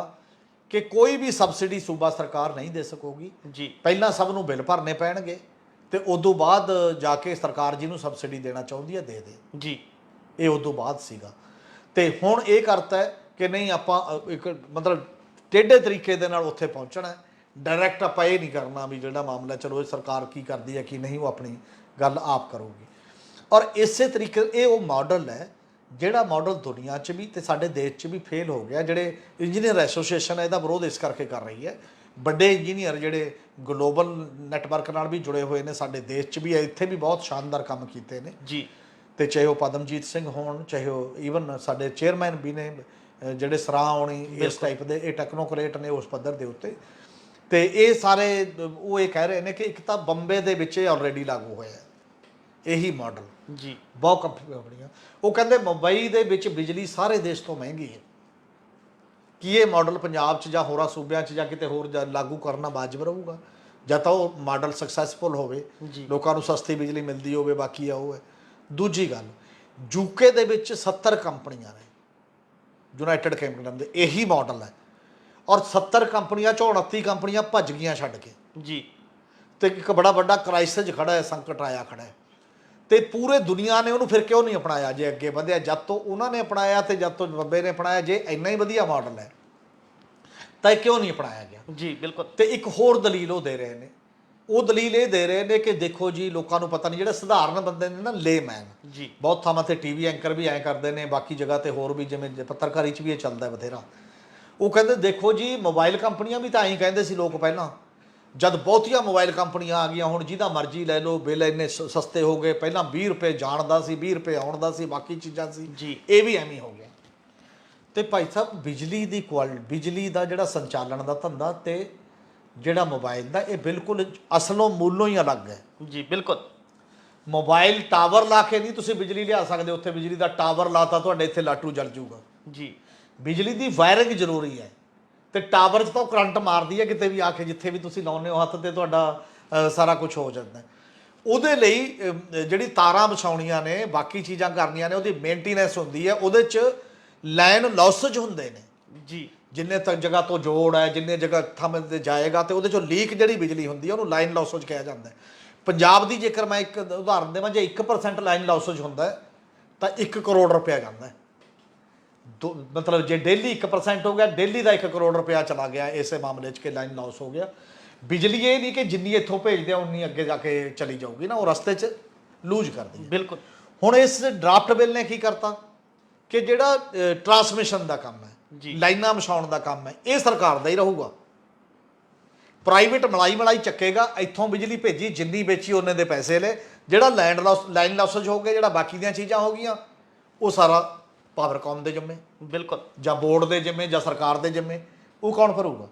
ਕਿ ਕੋਈ ਵੀ ਸਬਸਿਡੀ ਸੂਬਾ ਸਰਕਾਰ ਨਹੀਂ ਦੇ ਸਕੂਗੀ। ਜੀ, ਪਹਿਲਾਂ ਸਭ ਨੂੰ ਬਿੱਲ ਭਰਨੇ ਪੈਣਗੇ ਤੇ ਉਦੋਂ ਬਾਅਦ ਜਾ ਕੇ ਸਰਕਾਰ ਜਿਹਨੂੰ ਸਬਸਿਡੀ ਦੇਣਾ ਚਾਹੁੰਦੀ ਹੈ ਦੇ ਦੇ। ਜੀ, ਇਹ ਉਦੋਂ ਬਾਅਦ ਸੀਗਾ। ਤੇ ਹੁਣ ਇਹ ਕਰਤਾ ਹੈ ਕਿ ਨਹੀਂ, ਆਪਾਂ ਇੱਕ ਮਤਲਬ ਟੇਢੇ ਤਰੀਕੇ ਦੇ ਨਾਲ ਉੱਥੇ ਪਹੁੰਚਣਾ, ਡਾਇਰੈਕਟ ਆਪਾਂ ਇਹ ਨਹੀਂ ਕਰਨਾ ਵੀ ਜਿਹੜਾ ਮਾਮਲਾ ਚਲੋ ਇਹ ਸਰਕਾਰ ਕੀ ਕਰਦੀ ਹੈ ਕੀ ਨਹੀਂ, ਉਹ ਆਪਣੀ ਗੱਲ ਆਪ ਕਰੂਗੀ। ਔਰ ਇਸੇ ਤਰੀਕੇ ਇਹ ਉਹ ਮਾਡਲ ਹੈ ਜਿਹੜਾ ਮਾਡਲ ਦੁਨੀਆ 'ਚ ਵੀ ਤੇ ਸਾਡੇ ਦੇਸ਼ 'ਚ ਵੀ ਫੇਲ ਹੋ ਗਿਆ। ਜਿਹੜੇ ਇੰਜੀਨੀਅਰ ਐਸੋਸੀਏਸ਼ਨ ਹੈ ਇਹਦਾ ਵਿਰੋਧ ਇਸ ਕਰਕੇ ਕਰ ਰਹੀ ਹੈ ਵੱਡੇ ਇੰਜੀਨੀਅਰ ਜਿਹੜੇ ਗਲੋਬਲ ਨੈਟਵਰਕ ਨਾਲ ਵੀ ਜੁੜੇ ਹੋਏ ਨੇ, ਸਾਡੇ ਦੇਸ਼ 'ਚ ਵੀ ਇੱਥੇ ਵੀ ਬਹੁਤ ਸ਼ਾਨਦਾਰ ਕੰਮ ਕੀਤੇ ਨੇ ਜੀ। ਤੇ ਚਾਹੇ ਉਹ ਪਦਮਜੀਤ ਸਿੰਘ ਹੋਣ, ਚਾਹੇ ਉਹ ਈਵਨ ਸਾਡੇ ਚੇਅਰਮੈਨ ਵੀ ਨੇ ਜਿਹੜੇ ਸਰਾਂ ਆਉਣੀ ਇਸ ਟਾਈਪ ਦੇ, ਇਹ ਟੈਕਨੋਕ੍ਰੇਟ ਨੇ ਉਸ ਪੱਧਰ ਦੇ ਉੱਤੇ। ਤੇ ਇਹ ਸਾਰੇ ਉਹ ਇਹ ਕਹਿ ਰਹੇ ਨੇ ਕਿ ਇੱਕ ਤਾਂ ਬੰਬੇ ਦੇ ਵਿੱਚ ਇਹ ਆਲਰੇਡੀ ਲਾਗੂ ਹੋਇਆ ਇਹੀ ਮਾਡਲ ਜੀ। ਬਹੁਤ ਕੰਪਨੀਆਂ, ਉਹ ਕਹਿੰਦੇ ਮੁੰਬਈ ਦੇ ਵਿੱਚ ਬਿਜਲੀ ਸਾਰੇ ਦੇਸ਼ ਤੋਂ ਮਹਿੰਗੀ ਹੈ, ਕੀ ਇਹ ਮਾਡਲ ਪੰਜਾਬ 'ਚ ਜਾਂ ਹੋਰਾਂ ਸੂਬਿਆਂ ਚ ਜਾਂ ਕਿਤੇ ਹੋਰ ਲਾਗੂ ਕਰਨਾ ਵਾਜਬ ਰਹੂਗਾ? ਜਾਂ ਤਾਂ ਉਹ ਮਾਡਲ ਸਕਸੈਸਫੁਲ ਹੋਵੇ, ਲੋਕਾਂ ਨੂੰ ਸਸਤੀ ਬਿਜਲੀ ਮਿਲਦੀ ਹੋਵੇ, ਬਾਕੀ ਆ ਉਹ ਹੈ। ਦੂਜੀ ਗੱਲ, ਯੂਕੇ ਦੇ ਵਿੱਚ 70 ਕੰਪਨੀਆਂ ਨੇ, ਯੂਨਾਈਟਿਡ ਕਿੰਗਡਮ ਦੇ ਇਹੀ ਮਾਡਲ ਹੈ, ਔਰ 70 ਕੰਪਨੀਆਂ 'ਚੋਂ 29 ਕੰਪਨੀਆਂ ਭੱਜ ਗਈਆਂ ਛੱਡ ਕੇ ਜੀ। ਤੇ ਇੱਕ ਬੜਾ ਵੱਡਾ ਕ੍ਰਾਈਸਿਸ ਖੜਾ ਹੈ, ਸੰਕਟ ਆਇਆ ਖੜਾ ਹੈ, ਤੇ ਪੂਰੇ ਦੁਨੀਆ ਨੇ ਉਹਨੂੰ ਫਿਰ ਕਿਉਂ ਨਹੀਂ ਅਪਣਾਇਆ? ਜੇ ਅੱਗੇ ਵਧਿਆ ਜਦ ਤੋਂ ਉਹਨਾਂ ਨੇ ਅਪਣਾਇਆ ਤੇ ਜਦ ਤੋਂ ਬੰਬੇ ਨੇ ਅਪਣਾਇਆ, ਜੇ ਇੰਨਾ ਹੀ ਵਧੀਆ ਮਾਡਲ ਹੈ ਤਾਂ ਇਹ ਕਿਉਂ ਨਹੀਂ ਅਪਣਾਇਆ ਗਿਆ? ਜੀ ਬਿਲਕੁਲ। ਤੇ ਇੱਕ ਹੋਰ ਦਲੀਲ ਉਹ ਦੇ ਰਹੇ ਨੇ, ਉਹ ਦਲੀਲ ਇਹ ਦੇ ਰਹੇ ਨੇ ਕਿ ਦੇਖੋ ਜੀ, ਲੋਕਾਂ ਨੂੰ ਪਤਾ ਨਹੀਂ, ਜਿਹੜੇ ਸਧਾਰਨ ਬੰਦੇ ਨੇ ਨਾ, ਲੇਮੈਨ ਜੀ, ਬਹੁਤ ਥਾਵਾਂ ਤੇ ਟੀਵੀ ਐਂਕਰ ਵੀ ਐਂ ਕਰਦੇ ਨੇ, ਬਾਕੀ ਜਗ੍ਹਾ ਤੇ ਹੋਰ ਵੀ, ਜਿਵੇਂ ਪੱਤਰਕਾਰੀ 'ਚ ਵੀ ਇਹ ਚੱਲਦਾ ਬਥੇਰਾ। ਉਹ ਕਹਿੰਦੇ ਦੇਖੋ ਜੀ, ਮੋਬਾਈਲ ਕੰਪਨੀਆਂ ਵੀ ਤਾਂ ਐਂ ਕਹਿੰਦੇ ਸੀ ਲੋਕ ਪਹਿਲਾਂ, ਜਦ ਬਹੁਤੀਆਂ ਮੋਬਾਈਲ ਕੰਪਨੀਆਂ ਆ ਗਈਆਂ, ਹੁਣ ਜਿਹਦਾ ਮਰਜ਼ੀ ਲੈ ਲਓ, ਬਿੱਲ ਇੰਨੇ ਸਸਤੇ ਹੋ ਗਏ, ਪਹਿਲਾਂ 20 ਰੁਪਏ ਜਾਣ ਦਾ ਸੀ, 20 ਰੁਪਏ ਆਉਣ ਦਾ ਸੀ, ਬਾਕੀ ਚੀਜ਼ਾਂ ਸੀ ਜੀ, ਇਹ ਵੀ ਐਵੇਂ ਹੋ ਗਿਆ। ਤੇ ਭਾਈ ਸਾਹਿਬ, ਬਿਜਲੀ ਦੀ ਕੁਆਲਿਟੀ, ਬਿਜਲੀ ਦਾ ਜਿਹੜਾ ਸੰਚਾਲਨ ਦਾ ਧੰਦਾ ਤੇ ਜਿਹੜਾ ਮੋਬਾਈਲ ਦਾ, ਇਹ ਬਿਲਕੁਲ ਅਸਲੋਂ ਮੂਲੋਂ ਹੀ ਅਲੱਗ ਹੈ। ਜੀ ਬਿਲਕੁਲ। ਮੋਬਾਈਲ ਟਾਵਰ ਲਾ ਕੇ ਨਹੀਂ ਤੁਸੀਂ ਬਿਜਲੀ ਲਿਆ ਸਕਦੇ, ਉੱਥੇ ਬਿਜਲੀ ਦਾ ਟਾਵਰ ਲਾਤਾ, ਤੁਹਾਡੇ ਇੱਥੇ ਲਾਟੂ ਜਲ ਜੂਗਾ। ਜੀ। ਬਿਜਲੀ ਦੀ ਵਾਇਰਿੰਗ ਜ਼ਰੂਰੀ ਹੈ, ਤੇ ਟਾਵਰ 'ਚ ਤਾਂ ਕਰੰਟ ਮਾਰਦੀ ਹੈ ਕਿਤੇ ਵੀ ਆ ਕੇ, ਜਿੱਥੇ ਵੀ ਤੁਸੀਂ ਲਾਉਂਦੇ ਹੋ ਹੱਥ ਤੇ ਤੁਹਾਡਾ ਸਾਰਾ ਕੁਝ ਹੋ ਜਾਂਦਾ। ਉਹਦੇ ਲਈ ਜਿਹੜੀ ਤਾਰਾਂ ਵਿਛਾਉਣੀਆਂ ਨੇ, ਬਾਕੀ ਚੀਜ਼ਾਂ ਕਰਨੀਆਂ ਨੇ, ਉਹਦੀ ਮੇਨਟੇਨੈਂਸ ਹੁੰਦੀ ਹੈ, ਉਹਦੇ 'ਚ ਲਾਈਨ ਲੌਸੇਜ ਹੁੰਦੇ ਨੇ ਜੀ। ਜਿੰਨੇ ਤੱਕ ਜਗ੍ਹਾ ਤੋਂ ਜੋੜ ਹੈ, ਜਿੰਨੇ ਜਗ੍ਹਾ ਥਾਂ ਤੇ ਜਾਏਗਾ, ਤੇ ਉਹਦੇ 'ਚੋਂ ਲੀਕ ਜਿਹੜੀ ਬਿਜਲੀ ਹੁੰਦੀ ਹੈ ਉਹਨੂੰ ਲਾਈਨ ਲੌਸੇਜ ਕਿਹਾ ਜਾਂਦਾ ਹੈ। ਪੰਜਾਬ ਦੀ ਜੇਕਰ ਮੈਂ ਇੱਕ ਉਦਾਹਰਨ ਦੇਵਾਂ, ਜੇ 1% ਲਾਈਨ ਲੌਸੇਜ ਹੁੰਦਾ ਹੈ ਤਾਂ 1 ਕਰੋੜ ਰੁਪਇਆ ਜਾਂਦਾ ਹੈ। ਮਤਲਬ ਜੇ ਡੇਲੀ 1% ਹੋ ਗਿਆ, ਡੇਲੀ ਦਾ 1 ਕਰੋੜ ਰੁਪਇਆ ਚਲਾ ਗਿਆ ਇਸੇ ਮਾਮਲੇ 'ਚ ਕਿ ਲਾਈਨ ਲਾਸ ਹੋ ਗਿਆ। ਬਿਜਲੀ ਇਹ ਨਹੀਂ ਕਿ ਜਿੰਨੀ ਇੱਥੋਂ ਭੇਜਦੇ ਆ ਉਨੀ ਅੱਗੇ ਜਾ ਕੇ ਚਲੀ ਜਾਊਗੀ ਨਾ, ਉਹ ਰਸਤੇ 'ਚ ਲੂਜ ਕਰਦੀ ਹੈ। ਬਿਲਕੁਲ। ਹੁਣ ਇਸ ਡਰਾਫਟ ਬਿੱਲ ਨੇ ਕੀ ਕਰਤਾ ਕਿ ਜਿਹੜਾ ਟਰਾਂਸਮਿਸ਼ਨ ਦਾ ਕੰਮ ਹੈ, ਲਾਈਨਾਂ ਵਿਛਾਉਣ ਦਾ ਕੰਮ ਹੈ, ਇਹ ਸਰਕਾਰ ਦਾ ਹੀ ਰਹੂਗਾ। ਪ੍ਰਾਈਵੇਟ ਮਲਾਈ ਚੱਕੇਗਾ, ਇੱਥੋਂ ਬਿਜਲੀ ਭੇਜੀ, ਜਿੰਨੀ ਵੇਚੀ ਉਹਨੇ ਦੇ ਪੈਸੇ ਲਏ, ਜਿਹੜਾ ਲਾਈਨ ਲਾਸੇਜ ਹੋ ਗਿਆ, ਜਿਹੜਾ ਬਾਕੀ ਦੀਆਂ ਚੀਜ਼ਾਂ ਹੋ ਗਈਆਂ, ਉਹ ਸਾਰਾ ਪਾਵਰਕਾਮ ਦੇ ਜਿੰਮੇ, ਬਿਲਕੁਲ, ਜਾਂ ਬੋਰਡ ਦੇ ਜਿੰਮੇ, ਜਾਂ ਸਰਕਾਰ ਦੇ ਜਿੰਮੇ। ਉਹ ਕੌਣ ਭਰੂਗਾ?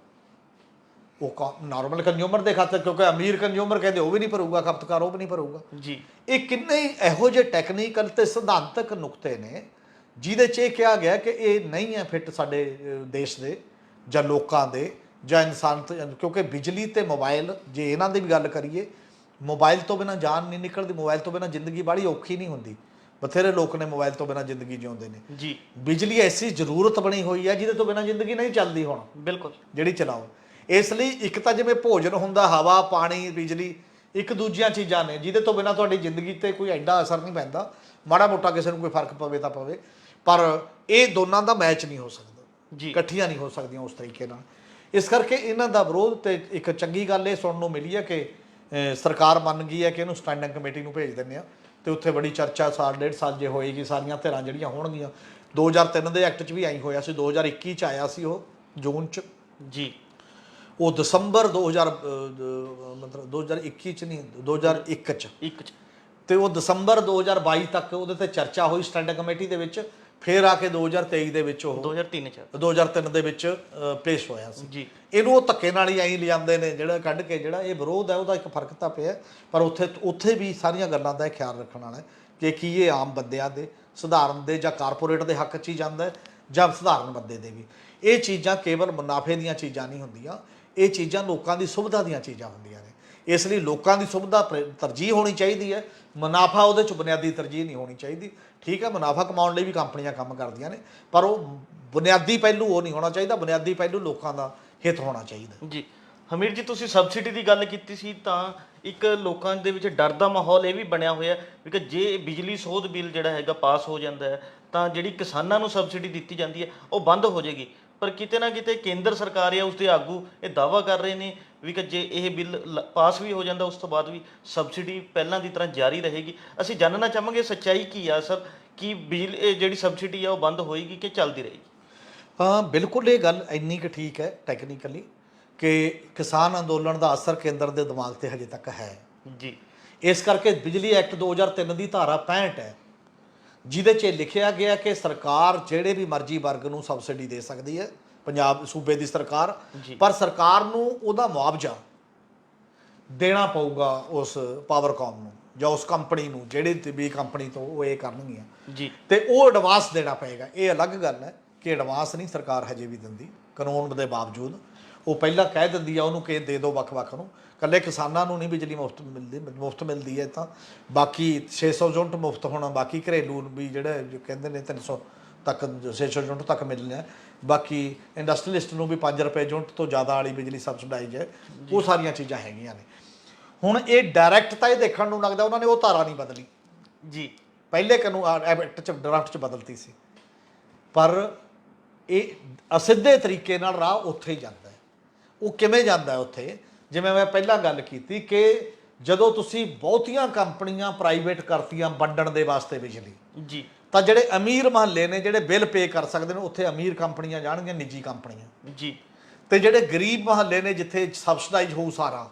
ਉਹ ਨਾਰਮਲ ਕੰਜ਼ਿਊਮਰ ਦੇ ਖਾਤੇ, ਕਿਉਂਕਿ ਅਮੀਰ ਕੰਜ਼ਿਊਮਰ ਕਹਿੰਦੇ ਉਹ ਵੀ ਨਹੀਂ ਭਰੂਗਾ, ਖਪਤਕਾਰ ਉਹ ਵੀ ਨਹੀਂ ਭਰੂਗਾ ਜੀ। ਇਹ ਕਿੰਨੇ ਹੀ ਇਹੋ ਜਿਹੇ ਟੈਕਨੀਕਲ ਤੇ ਸਿਧਾਂਤਕ ਨੁਕਤੇ ਨੇ ਜਿਹਦੇ 'ਚ ਇਹ ਕਿਹਾ ਗਿਆ ਕਿ ਇਹ ਨਹੀਂ ਹੈ ਫਿੱਟ ਸਾਡੇ ਦੇਸ਼ ਦੇ ਜਾਂ ਲੋਕਾਂ ਦੇ ਜਾਂ ਇਨਸਾਨ ਤੋਂ, ਕਿਉਂਕਿ ਬਿਜਲੀ ਤੇ ਮੋਬਾਈਲ, ਜੇ ਇਹਨਾਂ ਦੀ ਵੀ ਗੱਲ ਕਰੀਏ, ਮੋਬਾਈਲ ਤੋਂ ਬਿਨਾਂ ਜਾਨ ਨਹੀਂ ਨਿਕਲਦੀ, ਮੋਬਾਈਲ ਤੋਂ ਬਿਨਾਂ ਜ਼ਿੰਦਗੀ ਬੜੀ ਔਖੀ ਨਹੀਂ ਹੁੰਦੀ। ਬਥੇਰੇ ਲੋਕ ਨੇ ਮੋਬਾਈਲ ਤੋਂ ਬਿਨਾਂ ਜ਼ਿੰਦਗੀ ਜਿਉਂਦੇ ਨੇ ਜੀ। ਬਿਜਲੀ ਐਸੀ ਜ਼ਰੂਰਤ ਬਣੀ ਹੋਈ ਹੈ ਜਿਹਦੇ ਤੋਂ ਬਿਨਾਂ ਜ਼ਿੰਦਗੀ ਨਹੀਂ ਚੱਲਦੀ ਹੁਣ, ਬਿਲਕੁਲ, ਜਿਹੜੀ ਚਲਾਓ। ਇਸ ਲਈ ਇੱਕ ਤਾਂ ਜਿਵੇਂ ਭੋਜਨ ਹੁੰਦਾ, ਹਵਾ, ਪਾਣੀ, ਬਿਜਲੀ, ਇੱਕ ਦੂਜੀਆਂ ਚੀਜ਼ਾਂ ਨੇ ਜਿਹਦੇ ਤੋਂ ਬਿਨਾਂ ਤੁਹਾਡੀ ਜ਼ਿੰਦਗੀ ਤੇ ਕੋਈ ਐਡਾ ਅਸਰ ਨਹੀਂ ਪੈਂਦਾ। ਮਾੜਾ ਮੋਟਾ ਕਿਸੇ ਨੂੰ ਕੋਈ ਫਰਕ ਪਵੇ ਤਾਂ ਪਵੇ, ਪਰ ਇਹ ਦੋਨਾਂ ਦਾ ਮੈਚ ਨਹੀਂ ਹੋ ਸਕਦਾ ਜੀ, ਇਕੱਠੀਆਂ ਨਹੀਂ ਹੋ ਸਕਦੀਆਂ ਉਸ ਤਰੀਕੇ ਨਾਲ। ਇਸ ਕਰਕੇ ਇਹਨਾਂ ਦਾ ਵਿਰੋਧ, ਤੇ ਇੱਕ ਚੰਗੀ ਗੱਲ ਇਹ ਸੁਣਨ ਨੂੰ ਮਿਲੀ ਹੈ ਕਿ ਸਰਕਾਰ ਮੰਨ ਗਈ ਹੈ ਕਿ ਇਹਨੂੰ ਸਟੈਂਡਿੰਗ ਕਮੇਟੀ ਨੂੰ ਭੇਜ ਦਿੰਦੇ ਆ, ਤੇ ਉੱਥੇ ਬੜੀ ਚਰਚਾ ਸਾਲ ਡੇਢ ਸਾਲ ਜੇ ਹੋਏਗੀ, ਸਾਰੀਆਂ ਧਿਰਾਂ ਜਿਹੜੀਆਂ ਹੋਣਗੀਆਂ। 2003 ਦੇ ਐਕਟ 'ਚ ਵੀ ਆਈ ਹੋਇਆ ਸੀ, 2021 'ਚ ਆਇਆ ਸੀ ਉਹ ਜੂਨ 'ਚ ਜੀ। ਉਹ ਦਸੰਬਰ 2000 2021 'ਚ ਨਹੀਂ, 2001 'ਚ, ਤੇ ਉਹ ਦਸੰਬਰ 2022 ਤੱਕ ਉਹਦੇ ਤੇ ਚਰਚਾ ਹੋਈ ਸਟੈਂਡਿੰਗ ਕਮੇਟੀ ਦੇ ਵਿੱਚ। ਫਿਰ ਆ ਕੇ 2023 ਦੇ ਵਿੱਚ ਉਹ 2003 ਦੇ ਵਿੱਚ ਪੇਸ਼ ਹੋਇਆ ਸੀ ਜੀ। ਇਹਨੂੰ ਉਹ ਧੱਕੇ ਨਾਲ ਹੀ ਐਂ ਲਿਆਂਦੇ ਨੇ, ਜਿਹੜਾ ਕੱਢ ਕੇ, ਜਿਹੜਾ ਇਹ ਵਿਰੋਧ ਹੈ ਉਹਦਾ ਇੱਕ ਫਰਕ ਤਾਂ ਪਿਆ, ਪਰ ਉੱਥੇ ਵੀ ਸਾਰੀਆਂ ਗੱਲਾਂ ਦਾ ਖਿਆਲ ਰੱਖਣ ਵਾਲਾ ਹੈ ਕਿ ਕੀ ਇਹ ਆਮ ਬੰਦਿਆਂ ਦੇ, ਸਧਾਰਨ ਦੇ, ਜਾਂ ਕਾਰਪੋਰੇਟ ਦੇ ਹੱਕ 'ਚ ਹੀ ਜਾਂਦਾ ਹੈ, ਜਾਂ ਸਧਾਰਨ ਬੰਦੇ ਦੇ ਵੀ। ਇਹ ਚੀਜ਼ਾਂ ਕੇਵਲ ਮੁਨਾਫੇ ਦੀਆਂ ਚੀਜ਼ਾਂ ਨਹੀਂ ਹੁੰਦੀਆਂ, ਇਹ ਚੀਜ਼ਾਂ ਲੋਕਾਂ ਦੀ ਸੁਵਿਧਾ ਦੀਆਂ ਚੀਜ਼ਾਂ ਹੁੰਦੀਆਂ ਨੇ। ਇਸ ਲਈ ਲੋਕਾਂ ਦੀ ਸੁਵਿਧਾ ਤਰਜੀਹ ਹੋਣੀ ਚਾਹੀਦੀ ਹੈ, ਮੁਨਾਫਾ ਉਹਦੇ 'ਚ ਬੁਨਿਆਦੀ ਤਰਜੀਹ ਨਹੀਂ ਹੋਣੀ ਚਾਹੀਦੀ। ਠੀਕ ਹੈ, ਮੁਨਾਫਾ ਕਮਾਉਣ ਲਈ ਵੀ ਕੰਪਨੀਆਂ ਕੰਮ ਕਰਦੀਆਂ ਨੇ, ਪਰ ਉਹ ਬੁਨਿਆਦੀ ਪਹਿਲੂ ਉਹ ਨਹੀਂ ਹੋਣਾ ਚਾਹੀਦਾ। ਬੁਨਿਆਦੀ ਪਹਿਲੂ ਲੋਕਾਂ ਦਾ ਹਿੱਤ ਹੋਣਾ ਚਾਹੀਦਾ ਜੀ। ਹਮੀਰ ਜੀ, ਤੁਸੀਂ ਸਬਸਿਡੀ ਦੀ ਗੱਲ ਕੀਤੀ ਸੀ, ਤਾਂ ਇੱਕ ਲੋਕਾਂ ਦੇ ਵਿੱਚ ਡਰ ਦਾ ਮਾਹੌਲ ਇਹ ਵੀ ਬਣਿਆ ਹੋਇਆ ਕਿ ਜੇ ਬਿਜਲੀ ਸੋਧ ਬਿੱਲ ਜਿਹੜਾ ਹੈਗਾ ਪਾਸ ਹੋ ਜਾਂਦਾ ਹੈ ਤਾਂ ਜਿਹੜੀ ਕਿਸਾਨਾਂ ਨੂੰ ਸਬਸਿਡੀ ਦਿੱਤੀ ਜਾਂਦੀ ਹੈ ਉਹ ਬੰਦ ਹੋ ਜਾਏਗੀ। ਪਰ ਕਿਤੇ ਨਾ ਕਿਤੇ ਕੇਂਦਰ ਸਰਕਾਰ ਜਾਂ ਉਸਦੇ ਆਗੂ ਇਹ ਦਾਅਵਾ ਕਰ ਰਹੇ ਨੇ ਵੀ ਕਿ ਜੇ ਇਹ ਬਿੱਲ ਪਾਸ ਵੀ ਹੋ ਜਾਂਦਾ, ਉਸ ਤੋਂ ਬਾਅਦ ਵੀ ਸਬਸਿਡੀ ਪਹਿਲਾਂ ਦੀ ਤਰ੍ਹਾਂ ਜਾਰੀ ਰਹੇਗੀ। ਅਸੀਂ ਜਾਣਨਾ ਚਾਹਾਂਗੇ ਸੱਚਾਈ ਕੀ ਆ ਸਰ, ਕਿ ਬਿਜਲੀ ਇਹ ਜਿਹੜੀ ਸਬਸਿਡੀ ਆ ਉਹ ਬੰਦ ਹੋਏਗੀ ਕਿ ਚੱਲਦੀ ਰਹੇਗੀ? ਹਾਂ, ਬਿਲਕੁਲ ਇਹ ਗੱਲ ਇੰਨੀ ਕੁ ਠੀਕ ਹੈ ਟੈਕਨੀਕਲੀ ਕਿ ਕਿਸਾਨ ਅੰਦੋਲਨ ਦਾ ਅਸਰ ਕੇਂਦਰ ਦੇ ਦਿਮਾਗ ਤੇ ਹਜੇ ਤੱਕ ਹੈ ਜੀ ਇਸ ਕਰਕੇ ਬਿਜਲੀ ਐਕਟ 2003 ਦੀ ਧਾਰਾ 65 ਹੈ ਜਿਹਦੇ 'ਚ ਲਿਖਿਆ ਗਿਆ ਕਿ ਸਰਕਾਰ ਜਿਹੜੇ ਵੀ ਮਰਜ਼ੀ ਵਰਗ ਨੂੰ ਸਬਸਿਡੀ ਦੇ ਸਕਦੀ ਹੈ, ਪੰਜਾਬ ਸੂਬੇ ਦੀ ਸਰਕਾਰ, ਪਰ ਸਰਕਾਰ ਨੂੰ ਉਹਦਾ ਮੁਆਵਜ਼ਾ ਦੇਣਾ ਪਊਗਾ ਉਸ ਪਾਵਰਕਾਮ ਨੂੰ ਜਾਂ ਉਸ ਕੰਪਨੀ ਨੂੰ, ਜਿਹੜੀ ਵੀ ਕੰਪਨੀ ਤੋਂ ਉਹ ਇਹ ਕਰਨਗੀਆਂ ਜੀ, ਤੇ ਉਹ ਐਡਵਾਂਸ ਦੇਣਾ ਪਏਗਾ। ਇਹ ਅਲੱਗ ਗੱਲ ਹੈ ਕਿ ਐਡਵਾਂਸ ਨਹੀਂ ਸਰਕਾਰ ਹਜੇ ਵੀ ਦਿੰਦੀ ਕਾਨੂੰਨ ਦੇ ਬਾਵਜੂਦ, ਉਹ ਪਹਿਲਾਂ ਕਹਿ ਦਿੰਦੀ ਆ ਉਹਨੂੰ ਕਿ ਦੇ ਦਿਓ ਵੱਖ-ਵੱਖ ਨੂੰ, ਇਕੱਲੇ ਕਿਸਾਨਾਂ ਨੂੰ ਨਹੀਂ ਬਿਜਲੀ ਮੁਫਤ ਮਿਲਦੀ ਹੈ, ਤਾਂ ਬਾਕੀ 600 ਯੂਨਿਟ ਮੁਫਤ ਹੋਣਾ, ਬਾਕੀ ਘਰੇਲੂ ਵੀ ਜਿਹੜੇ ਕਹਿੰਦੇ ਨੇ 300 ਤੱਕ 600 ਯੂਨਿਟ ਤੱਕ ਮਿਲਣਾ, ਬਾਕੀ ਇੰਡਸਟਰੀਲਿਸਟ ਨੂੰ ਵੀ 5 ਰੁਪਏ ਯੂਨਿਟ ਤੋਂ ਜ਼ਿਆਦਾ ਵਾਲੀ ਬਿਜਲੀ ਸਬਸਿਡਾਈਜ਼ ਹੈ, ਉਹ ਸਾਰੀਆਂ ਚੀਜ਼ਾਂ ਹੈਗੀਆਂ ਨੇ। ਹੁਣ ਇਹ ਡਾਇਰੈਕਟ ਤਾਂ ਇਹ ਦੇਖਣ ਨੂੰ ਲੱਗਦਾ ਉਹਨਾਂ ਨੇ ਉਹ ਧਾਰਾ ਨਹੀਂ ਬਦਲੀ ਜੀ, ਪਹਿਲੇ ਕਾਨੂੰਨ ਐਕਟ 'ਚ ਡਰਾਫਟ 'ਚ ਬਦਲਤੀ ਸੀ, ਪਰ ਇਹ ਅਸਿੱਧੇ ਤਰੀਕੇ ਨਾਲ ਰਾਹ ਉੱਥੇ ਹੀ ਜਾਂਦਾ ਹੈ। ਉਹ ਕਿਵੇਂ ਜਾਂਦਾ ਉੱਥੇ, ਜਿਵੇਂ ਮੈਂ ਪਹਿਲਾਂ ਗੱਲ ਕੀਤੀ ਕਿ ਜਦੋਂ ਤੁਸੀਂ ਬਹੁਤੀਆਂ ਕੰਪਨੀਆਂ ਪ੍ਰਾਈਵੇਟ ਕਰਤੀਆਂ ਵੰਡਣ ਦੇ ਵਾਸਤੇ ਬਿਜਲੀ, ਜੀ, ਤਾਂ ਜਿਹੜੇ ਅਮੀਰ ਮਹੱਲੇ ਨੇ ਜਿਹੜੇ ਬਿੱਲ ਪੇ ਕਰ ਸਕਦੇ ਨੇ ਉੱਥੇ ਅਮੀਰ ਕੰਪਨੀਆਂ ਜਾਣਗੀਆਂ, ਨਿੱਜੀ ਕੰਪਨੀਆਂ, ਜੀ, ਤੇ ਜਿਹੜੇ ਗਰੀਬ ਮਹੱਲੇ ਨੇ ਜਿੱਥੇ ਸਬਸਿਡਾਈਜ਼ ਹੋਊ ਸਾਰਾ,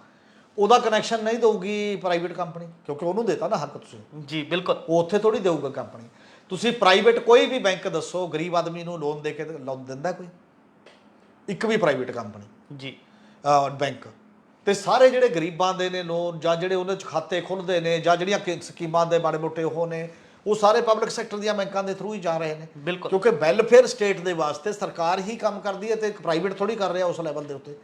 ਉਹਦਾ ਕਨੈਕਸ਼ਨ ਨਹੀਂ ਦੇਊਗੀ ਪ੍ਰਾਈਵੇਟ ਕੰਪਨੀ, ਕਿਉਂਕਿ ਉਹਨੂੰ ਦੇਤਾ ਨਾ ਹੱਕ ਤੁਸੀਂ। ਜੀ ਬਿਲਕੁਲ, ਉਹ ਉੱਥੇ ਥੋੜੀ ਦੇਊਗਾ ਕੰਪਨੀ। ਤੁਸੀਂ ਪ੍ਰਾਈਵੇਟ ਕੋਈ ਵੀ ਬੈਂਕ ਦੱਸੋ ਗਰੀਬ ਆਦਮੀ ਨੂੰ ਲੋਨ ਦੇ ਕੇ ਲੋਨ ਦਿੰਦਾ ਕੋਈ? ਇੱਕ ਵੀ ਪ੍ਰਾਈਵੇਟ ਕੰਪਨੀ ਜੀ, ਬੈਂਕ, ਤੇ ਸਾਰੇ ਜਿਹੜੇ ਗਰੀਬਾਂ ਦੇ ਨੇ ਲੋਨ ਜਾਂ ਜਿਹੜੇ ਉਹਨਾਂ 'ਚ ਖਾਤੇ ਖੁੱਲ੍ਹਦੇ ਨੇ ਜਾਂ ਜਿਹੜੀਆਂ ਸਕੀਮਾਂ ਦੇ ਮਾੜੇ ਮੋਟੇ ਉਹ ਨੇ, ਉਹ ਸਾਰੇ ਪਬਲਿਕ ਸੈਕਟਰ ਦੀਆਂ ਬੈਂਕਾਂ ਦੇ ਥਰੂ ਹੀ ਜਾ ਰਹੇ ਨੇ, ਬਿਲਕੁਲ, ਕਿਉਂਕਿ ਵੈਲਫੇਅਰ ਸਟੇਟ ਦੇ ਵਾਸਤੇ ਸਰਕਾਰ ਹੀ ਕੰਮ ਕਰਦੀ ਹੈ ਤੇ ਪ੍ਰਾਈਵੇਟ ਥੋੜੀ ਕਰ ਰਿਹਾ ਉਸ ਲੈਵਲ ਦੇ ਉੱਤੇ।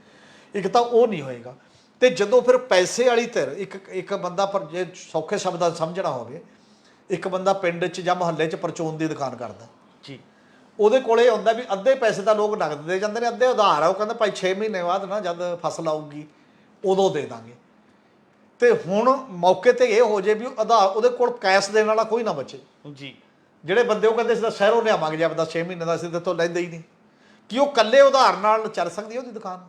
ਇੱਕ ਤਾਂ ਉਹ ਨਹੀਂ ਹੋਏਗਾ, ਤੇ ਜਦੋਂ ਫਿਰ ਪੈਸੇ ਵਾਲੀ ਧਿਰ ਇੱਕ ਬੰਦਾ, ਪਰ ਜੇ ਸੌਖੇ ਸ਼ਬਦਾਂ ਸਮਝਣਾ ਹੋਵੇ, ਇੱਕ ਬੰਦਾ ਪਿੰਡ 'ਚ ਜਾਂ ਮੁਹੱਲੇ 'ਚ ਪਰਚੂਨ ਦੀ ਦੁਕਾਨ ਕਰਦਾ ਜੀ, ਉਹਦੇ ਕੋਲੇ ਆਉਂਦਾ ਵੀ ਅੱਧੇ ਪੈਸੇ ਤਾਂ ਲੋਕ ਨਗਦ ਦੇ ਜਾਂਦੇ ਨੇ, ਅੱਧੇ ਉਧਾਰ ਆ, ਉਹ ਕਹਿੰਦਾ ਭਾਈ 6 ਮਹੀਨੇ ਬਾਅਦ ਨਾ ਜਦ ਫਸਲ ਆਊਗੀ ਉਦੋਂ ਦੇ ਦਾਂਗੇ। ਤੇ ਹੁਣ ਮੌਕੇ ਤੇ ਇਹ ਹੋ ਜੇ ਵੀ ਉਧਾਰ ਉਹਦੇ ਕੋਲ ਕੈਸ਼ ਦੇਣ ਵਾਲਾ ਕੋਈ ਨਾ ਬਚੇ। ਜੀ, ਜਿਹੜੇ ਬੰਦੇ ਉਹ ਕਹਿੰਦੇ ਸੀ ਤਾਂ ਸ਼ਹਿਰੋਂ ਲਿਆਵਾਂਗੇ ਜੇ ਆਪਦਾ 6 ਮਹੀਨੇ ਦਾ, ਅਸੀਂ ਤੇ ਤੋਂ ਲੈਂਦੇ ਹੀ ਨਹੀਂ, ਕਿ ਉਹ ਇਕੱਲੇ ਉਧਾਰ ਨਾਲ ਚੱਲ ਸਕਦੀ ਉਹਦੀ ਦੁਕਾਨ।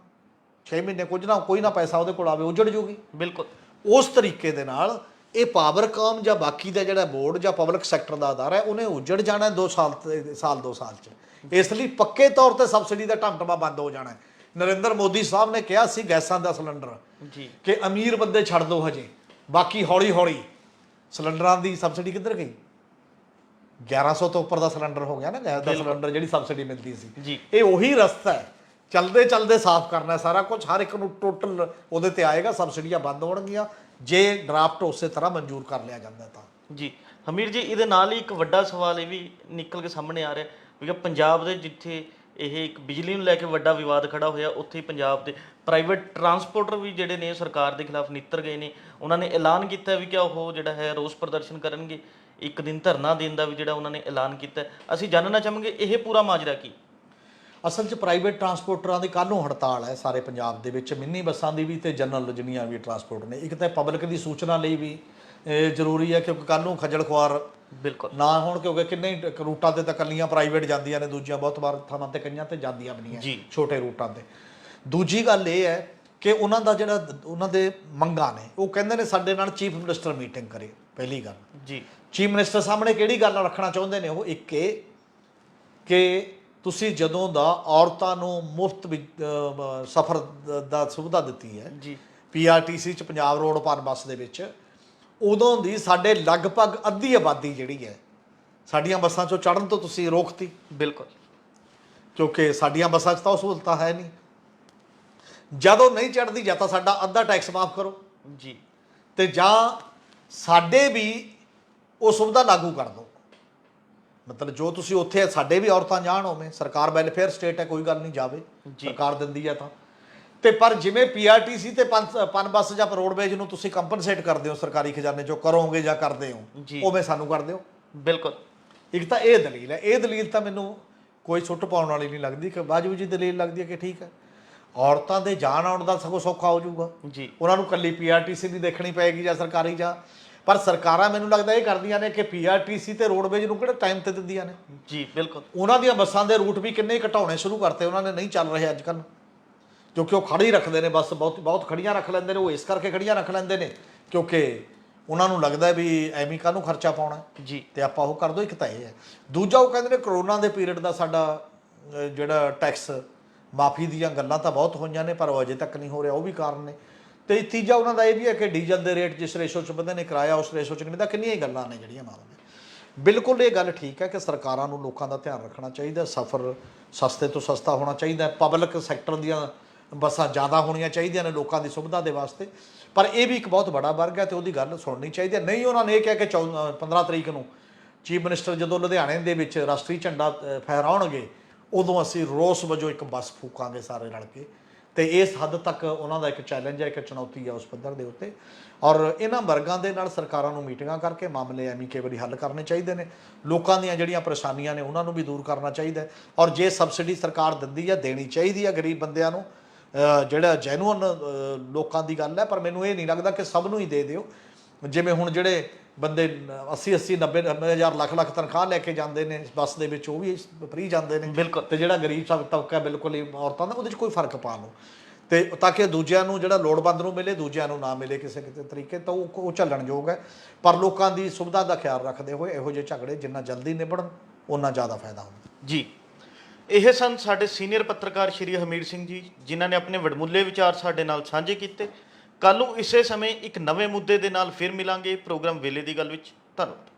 6 ਮਹੀਨੇ ਕੁਝ ਨਾ ਕੋਈ ਨਾ ਪੈਸਾ ਉਹਦੇ ਕੋਲ ਆਵੇ, ਉਜੜ ਜੂਗੀ। ਬਿਲਕੁਲ, ਉਸ ਤਰੀਕੇ ਦੇ ਨਾਲ ਇਹ ਪਾਵਰਕਾਮ ਜਾਂ ਬਾਕੀ ਦਾ ਜਿਹੜਾ ਬੋਰਡ ਜਾਂ ਪਬਲਿਕ ਸੈਕਟਰ ਦਾ ਅਦਾਰਾ ਹੈ, ਉਹਨੇ ਉਜੜ ਜਾਣਾ 2 ਸਾਲ 'ਚ। ਇਸ ਲਈ ਪੱਕੇ ਤੌਰ ਤੇ ਸਬਸਿਡੀ ਦਾ ਟਮਟਮਾ ਬੰਦ ਹੋ ਜਾਣਾ ਹੈ। ਨਰਿੰਦਰ ਮੋਦੀ ਸਾਹਿਬ ਨੇ ਕਿਹਾ ਸੀ ਗੈਸਾਂ ਦਾ ਸਿਲੰਡਰ ਜੀ, ਕਿ ਅਮੀਰ ਬੰਦੇ ਛੱਡ ਦਿਓ ਹਜੇ, ਬਾਕੀ ਹੌਲੀ ਹੌਲੀ। ਸਿਲੰਡਰਾਂ ਦੀ ਸਬਸਿਡੀ ਕਿੱਧਰ ਗਈ? 1100 ਤੋਂ ਉੱਪਰ ਦਾ ਸਿਲੰਡਰ ਹੋ ਗਿਆ ਨਾ, ਗੈਸ ਦਾ ਸਿਲੰਡਰ ਜਿਹੜੀ ਸਬਸਿਡੀ ਮਿਲਦੀ ਸੀ। ਜੀ, ਇਹ ਉਹੀ ਰਸਤਾ ਹੈ, ਚਲਦੇ ਚਲਦੇ ਸਾਫ਼ ਕਰਨਾ ਸਾਰਾ ਕੁਝ, ਹਰ ਇੱਕ ਨੂੰ ਟੋਟਲ ਉਹਦੇ ਤੇ ਆਏਗਾ, ਸਬਸਿਡੀਆਂ ਬੰਦ ਹੋਣਗੀਆਂ ਜੇ ਡਰਾਫਟ ਉਸੇ ਤਰ੍ਹਾਂ ਮਨਜ਼ੂਰ ਕਰ ਲਿਆ ਜਾਂਦਾ ਤਾਂ। ਜੀ ਹਮੀਰ ਜੀ, ਇਹਦੇ ਨਾਲ ਹੀ ਇੱਕ ਵੱਡਾ ਸਵਾਲ ਇਹ ਵੀ ਨਿਕਲ ਕੇ ਸਾਹਮਣੇ ਆ ਰਿਹਾ ਕਿ ਪੰਜਾਬ ਦੇ ਜਿੱਥੇ ਇਹ ਇੱਕ ਬਿਜਲੀ ਨੂੰ ਲੈ ਕੇ ਵੱਡਾ ਵਿਵਾਦ ਖੜਾ ਹੋਇਆ, ਉੱਥੇ ਹੀ ਪੰਜਾਬ ਦੇ ਪ੍ਰਾਈਵੇਟ ਟਰਾਂਸਪੋਰਟਰ ਵੀ ਜਿਹੜੇ ਨੇ ਸਰਕਾਰ ਦੇ ਖਿਲਾਫ ਨਿੱਤਰ ਗਏ ਨੇ। ਉਹਨਾਂ ਨੇ ਐਲਾਨ ਕੀਤਾ ਵੀ ਕਿ ਉਹ ਜਿਹੜਾ ਹੈ ਰੋਸ ਪ੍ਰਦਰਸ਼ਨ ਕਰਨਗੇ, ਇੱਕ ਦਿਨ ਧਰਨਾ ਦੇਣ ਦਾ ਵੀ ਜਿਹੜਾ ਉਹਨਾਂ ਨੇ ਐਲਾਨ ਕੀਤਾ। ਅਸੀਂ ਜਾਣਨਾ ਚਾਹਾਂਗੇ ਇਹ ਪੂਰਾ ਮਾਜਰਾ ਕੀ? ਅਸਲ 'ਚ ਪ੍ਰਾਈਵੇਟ ਟਰਾਂਸਪੋਰਟਰਾਂ ਦੀ ਕੱਲ੍ਹ ਨੂੰ ਹੜਤਾਲ ਹੈ ਸਾਰੇ ਪੰਜਾਬ ਦੇ ਵਿੱਚ, ਮਿੰਨੀ ਬੱਸਾਂ ਦੀ ਵੀ ਤੇ ਜਨਰਲ ਜਿੰਨੀਆਂ ਵੀ ਟਰਾਂਸਪੋਰਟ ਨੇ। ਇੱਕ ਤਾਂ ਪਬਲਿਕ ਦੀ ਸੂਚਨਾ ਲਈ ਵੀ ਜ਼ਰੂਰੀ ਹੈ, ਕਿਉਂਕਿ ਕੱਲ੍ਹ ਨੂੰ ਖੱਜਲ ਖੁਆਰ ਬਿਲਕੁਲ ਨਾ ਹੋਣ, ਕਿਉਂਕਿ ਕਿੰਨੇ ਰੂਟਾਂ ਤੇ ਤਾਂ ਇਕੱਲੀਆਂ ਪ੍ਰਾਈਵੇਟ ਜਾਂਦੀਆਂ ਨੇ, ਦੂਜੀਆਂ ਬਹੁਤ ਵਾਰ ਥਾਵਾਂ ਤੇ ਕਈਆਂ ਤੇ ਜਾਂਦੀਆਂ ਵੀ ਨਹੀਂ ਜੀ, ਛੋਟੇ ਰੂਟਾਂ ਤੇ। ਦੂਜੀ ਗੱਲ ਇਹ ਹੈ ਕਿ ਉਹਨਾਂ ਦਾ ਜਿਹੜਾ ਉਹਨਾਂ ਦੇ ਮੰਗਾਂ ਨੇ, ਉਹ ਕਹਿੰਦੇ ਨੇ ਸਾਡੇ ਨਾਲ ਚੀਫ ਮਿਨਿਸਟਰ ਮੀਟਿੰਗ ਕਰੇ। ਪਹਿਲੀ ਗੱਲ ਜੀ, ਚੀਫ ਮਿਨਿਸਟਰ ਸਾਹਮਣੇ ਕਿਹੜੀ ਗੱਲ ਰੱਖਣਾ ਚਾਹੁੰਦੇ ਨੇ ਉਹ? ਇੱਕ ਇਹ ਕਿ ਤੁਸੀਂ ਜਦੋਂ ਦਾ ਔਰਤਾਂ ਨੂੰ ਮੁਫਤ ਸਫ਼ਰ ਦਾ ਸੁਵਿਧਾ ਦਿੱਤੀ ਹੈ ਜੀ, PRTC 'ਚ ਪੰਜਾਬ ਰੋਡ ਪਾਰ ਬੱਸ ਦੇ ਵਿੱਚ, ਉਦੋਂ ਦੀ ਸਾਡੇ ਲਗਭਗ ਅੱਧੀ ਆਬਾਦੀ ਜਿਹੜੀ ਹੈ ਸਾਡੀਆਂ ਬੱਸਾਂ 'ਚੋਂ ਚੜ੍ਹਨ ਤੋਂ ਤੁਸੀਂ ਰੋਕਤੀ। ਬਿਲਕੁਲ, ਕਿਉਂਕਿ ਸਾਡੀਆਂ ਬੱਸਾਂ 'ਚ ਤਾਂ ਉਹ ਸਹੂਲਤਾਂ ਹੈ ਨਹੀਂ। ਜਦੋਂ ਨਹੀਂ ਚੜ੍ਹਦੀ ਜਾਂ ਤਾਂ ਸਾਡਾ ਅੱਧਾ ਟੈਕਸ ਮਾਫ ਕਰੋ ਜੀ, ਤੇ ਜਾਂ ਸਾਡੇ ਵੀ ਉਹ ਸੁਵਿਧਾ ਲਾਗੂ ਕਰ ਦਿਓ। ਮਤਲਬ ਜੋ ਤੁਸੀਂ ਉੱਥੇ ਸਾਡੇ ਵੀ ਔਰਤਾਂ ਜਾਣ, ਹੋਵੇਂ ਸਰਕਾਰ ਵੈਲਫੇਅਰ ਸਟੇਟ ਹੈ, ਕੋਈ ਗੱਲ ਨਹੀਂ, ਜਾਵੇ, ਸਰਕਾਰ ਦਿੰਦੀ ਹੈ ਤਾਂ। ਤੇ ਪਰ ਜਿਵੇਂ PRTC ਤੇ ਪਨ ਬੱਸ ਜਾਂ ਰੋਡਵੇਜ ਨੂੰ ਤੁਸੀਂ ਕੰਪਨਸੇਟ ਕਰਦੇ ਹੋ ਸਰਕਾਰੀ ਖਜ਼ਾਨੇ 'ਚੋਂ, ਕਰੋਗੇ ਜਾਂ ਕਰਦੇ ਹੋ, ਉਵੇਂ ਸਾਨੂੰ ਕਰ ਦਿਓ। ਬਿਲਕੁਲ, ਇੱਕ ਤਾਂ ਇਹ ਦਲੀਲ ਹੈ। ਇਹ ਦਲੀਲ ਤਾਂ ਮੈਨੂੰ ਕੋਈ ਸੁੱਟ ਪਾਉਣ ਵਾਲੀ ਨਹੀਂ ਲੱਗਦੀ, ਕਿ ਵਾਜਬ ਜੀ ਦਲੀਲ ਲੱਗਦੀ ਹੈ ਕਿ ਠੀਕ ਹੈ, ਔਰਤਾਂ ਦੇ ਜਾਣ ਆਉਣ ਦਾ ਸਗੋਂ ਸੌਖਾ ਹੋ ਜਾਊਗਾ ਜੀ, ਉਹਨਾਂ ਨੂੰ ਇਕੱਲੀ PRTC ਨਹੀਂ ਦੇਖਣੀ ਪਏਗੀ ਜਾਂ ਸਰਕਾਰੀ ਜਾਂ। ਪਰ ਸਰਕਾਰਾਂ ਮੈਨੂੰ ਲੱਗਦਾ ਇਹ ਕਰਦੀਆਂ ਨੇ ਕਿ PRTC ਤੇ ਰੋਡਵੇਜ ਨੂੰ ਕਿਹੜੇ ਟਾਈਮ ਤੇ ਦਿੰਦੀਆਂ ਨੇ। ਜੀ ਬਿਲਕੁਲ, ਉਹਨਾਂ ਦੀਆਂ ਬੱਸਾਂ ਦੇ ਰੂਟ ਵੀ ਕਿੰਨੇ ਘਟਾਉਣੇ ਸ਼ੁਰੂ ਕਰਤੇ ਉਹਨਾਂ ਨੇ, ਨਹੀਂ ਚੱਲ ਰਹੇ ਅੱਜ ਕੱਲ੍ਹ, ਕਿਉਂਕਿ ਉਹ ਖੜੀ ਰੱਖਦੇ ਨੇ ਬੱਸ, ਬਹੁਤ ਖੜੀਆਂ ਰੱਖ ਲੈਂਦੇ ਨੇ। ਉਹ ਇਸ ਕਰਕੇ ਖੜੀਆਂ ਰੱਖ ਲੈਂਦੇ ਨੇ ਕਿਉਂਕਿ ਉਹਨਾਂ ਨੂੰ ਲੱਗਦਾ ਵੀ ਐਵੇਂ ਕਾਹਨੂੰ ਖਰਚਾ ਪਾਉਣਾ ਜੀ, ਤੇ ਆਪਾਂ ਉਹ ਕਰ ਦਿਓ। ਇੱਕ ਤਾਂ ਇਹ ਹੈ। ਦੂਜਾ ਉਹ ਕਹਿੰਦੇ ਨੇ ਕਰੋਨਾ ਦੇ ਪੀਰੀਅਡ ਦਾ ਸਾਡਾ ਜਿਹੜਾ ਟੈਕਸ ਮਾਫੀ ਦੀਆਂ ਗੱਲਾਂ ਤਾਂ ਬਹੁਤ ਹੋਈਆਂ ਨੇ ਪਰ ਉਹ ਅਜੇ ਤੱਕ ਨਹੀਂ ਹੋ ਰਿਹਾ, ਉਹ ਵੀ ਕਾਰਨ ਨੇ। ਤੇ ਤੀਜਾ ਉਹਨਾਂ ਦਾ ਇਹ ਵੀ ਹੈ ਕਿ ਡੀਜ਼ਲ ਦੇ ਰੇਟ ਜਿਸ ਰੇਸ਼ੋ 'ਚ ਵਧੇ ਨੇ, ਕਿਰਾਇਆ ਉਸ ਰੇਸ਼ੋ 'ਚ ਨਹੀਂ, ਤਾਂ ਕਿੰਨੀਆਂ ਹੀ ਗੱਲਾਂ ਨੇ ਜਿਹੜੀਆਂ ਨਾਲ ਨੇ। ਬਿਲਕੁਲ ਇਹ ਗੱਲ ਠੀਕ ਹੈ ਕਿ ਸਰਕਾਰਾਂ ਨੂੰ ਲੋਕਾਂ ਦਾ ਧਿਆਨ ਰੱਖਣਾ ਚਾਹੀਦਾ, ਸਫ਼ਰ ਸਸਤੇ ਤੋਂ ਸਸਤਾ ਹੋਣਾ ਚਾਹੀਦਾ, ਪਬਲਿਕ ਸੈਕਟਰ ਦੀਆਂ ਬੱਸਾਂ ਜ਼ਿਆਦਾ ਹੋਣੀਆਂ ਚਾਹੀਦੀਆਂ ਨੇ ਲੋਕਾਂ ਦੀ ਸੁਵਿਧਾ ਦੇ ਵਾਸਤੇ। ਪਰ ਇਹ ਵੀ ਇੱਕ ਬਹੁਤ ਬੜਾ ਵਰਗ ਹੈ ਤੇ ਉਹਦੀ ਗੱਲ ਸੁਣਨੀ ਚਾਹੀਦੀ ਹੈ। ਨਹੀਂ ਉਹਨਾਂ ਨੇ ਇਹ ਕਿਹਾ ਕਿ 15 ਤਰੀਕ ਨੂੰ ਚੀਫ ਮਿਨਿਸਟਰ ਜਦੋਂ ਲੁਧਿਆਣੇ ਦੇ ਵਿੱਚ ਰਾਸ਼ਟਰੀ ਝੰਡਾ ਫਹਿਰਾਉਣਗੇ ਉਦੋਂ ਅਸੀਂ ਰੋਸ ਵਜੋਂ ਇੱਕ ਬੱਸ ਫੂਕਾਂਗੇ ਸਾਰੇ ਰਲ ਕੇ। ਤੇ ਇਸ ਹੱਦ ਤੱਕ ਉਹਨਾਂ ਦਾ ਇੱਕ ਚੈਲੰਜ ਹੈ, ਇੱਕ ਚੁਣੌਤੀ ਹੈ ਉਸ ਪੱਧਰ ਦੇ ਉੱਤੇ। ਔਰ ਇਹਨਾਂ ਵਰਗਾਂ ਦੇ ਨਾਲ ਸਰਕਾਰਾਂ ਨੂੰ ਮੀਟਿੰਗਾਂ ਕਰਕੇ ਮਾਮਲੇ ਐਵੇਂ ਕਈ ਵਾਰੀ ਹੱਲ ਕਰਨੇ ਚਾਹੀਦੇ ਨੇ। ਲੋਕਾਂ ਦੀਆਂ ਜਿਹੜੀਆਂ ਪਰੇਸ਼ਾਨੀਆਂ ਨੇ ਉਹਨਾਂ ਨੂੰ ਵੀ ਦੂਰ ਕਰਨਾ ਚਾਹੀਦਾ ਹੈ। ਔਰ ਜੇ ਸਬਸਿਡੀ ਸਰਕਾਰ ਦਿੰਦੀ ਹੈ, ਦੇਣੀ ਚਾਹੀਦੀ ਹੈ ਗਰੀਬ ਬੰਦਿਆਂ ਨੂੰ, ਜਿਹੜਾ ਜੈਨੂਅਨ ਲੋਕਾਂ ਦੀ ਗੱਲ ਹੈ। ਪਰ ਮੈਨੂੰ ਇਹ ਨਹੀਂ ਲੱਗਦਾ ਕਿ ਸਭ ਨੂੰ ਹੀ ਦੇ ਦਿਓ। ਜਿਵੇਂ ਹੁਣ ਜਿਹੜੇ ਬੰਦੇ 80 90 ਹਜ਼ਾਰ ਲੱਖ ਤਨਖਾਹ ਲੈ ਕੇ ਜਾਂਦੇ ਨੇ ਬੱਸ ਦੇ ਵਿੱਚ, ਉਹ ਵੀ ਫਰੀ ਜਾਂਦੇ ਨੇ। ਬਿਲਕੁਲ। ਤੇ ਜਿਹੜਾ ਗਰੀਬ ਤਬਕਾ ਬਿਲਕੁਲ ਹੀ ਔਰਤਾਂ ਦਾ, ਉਹਦੇ 'ਚ ਕੋਈ ਫਰਕ ਪਾ ਲਓ ਤੇ ਤਾਂ ਕਿ ਦੂਜਿਆਂ ਨੂੰ ਜਿਹੜਾ ਲੋੜਵੰਦ ਨੂੰ ਮਿਲੇ, ਦੂਜਿਆਂ ਨੂੰ ਨਾ ਮਿਲੇ ਕਿਸੇ ਕਿਤੇ ਤਰੀਕੇ, ਤਾਂ ਉਹ ਝੱਲਣਯੋਗ ਹੈ। ਪਰ ਲੋਕਾਂ ਦੀ ਸੁਵਿਧਾ ਦਾ ਖਿਆਲ ਰੱਖਦੇ ਹੋਏ ਇਹੋ ਜਿਹੇ ਝਗੜੇ ਜਿੰਨਾ ਜਲਦੀ ਨਿਬੜਨ ਓਨਾ ਜ਼ਿਆਦਾ ਫਾਇਦਾ ਹੁੰਦਾ ਜੀ। ਇਹ ਸਨ ਸਾਡੇ ਸੀਨੀਅਰ ਪੱਤਰਕਾਰ ਸ਼੍ਰੀ ਹਮੀਰ ਸਿੰਘ ਜੀ, ਜਿਨ੍ਹਾਂ ਨੇ ਆਪਣੇ ਵਡਮੁੱਲੇ ਵਿਚਾਰ ਸਾਡੇ ਨਾਲ ਸਾਂਝੇ ਕੀਤੇ। ਕੱਲ੍ਹ ਨੂੰ ਇਸੇ ਸਮੇਂ ਇੱਕ ਨਵੇਂ ਮੁੱਦੇ ਦੇ ਨਾਲ ਫਿਰ ਮਿਲਾਂਗੇ ਪ੍ਰੋਗਰਾਮ ਵੇਲੇ ਦੀ ਗੱਲ ਵਿੱਚ। ਧੰਨਵਾਦ।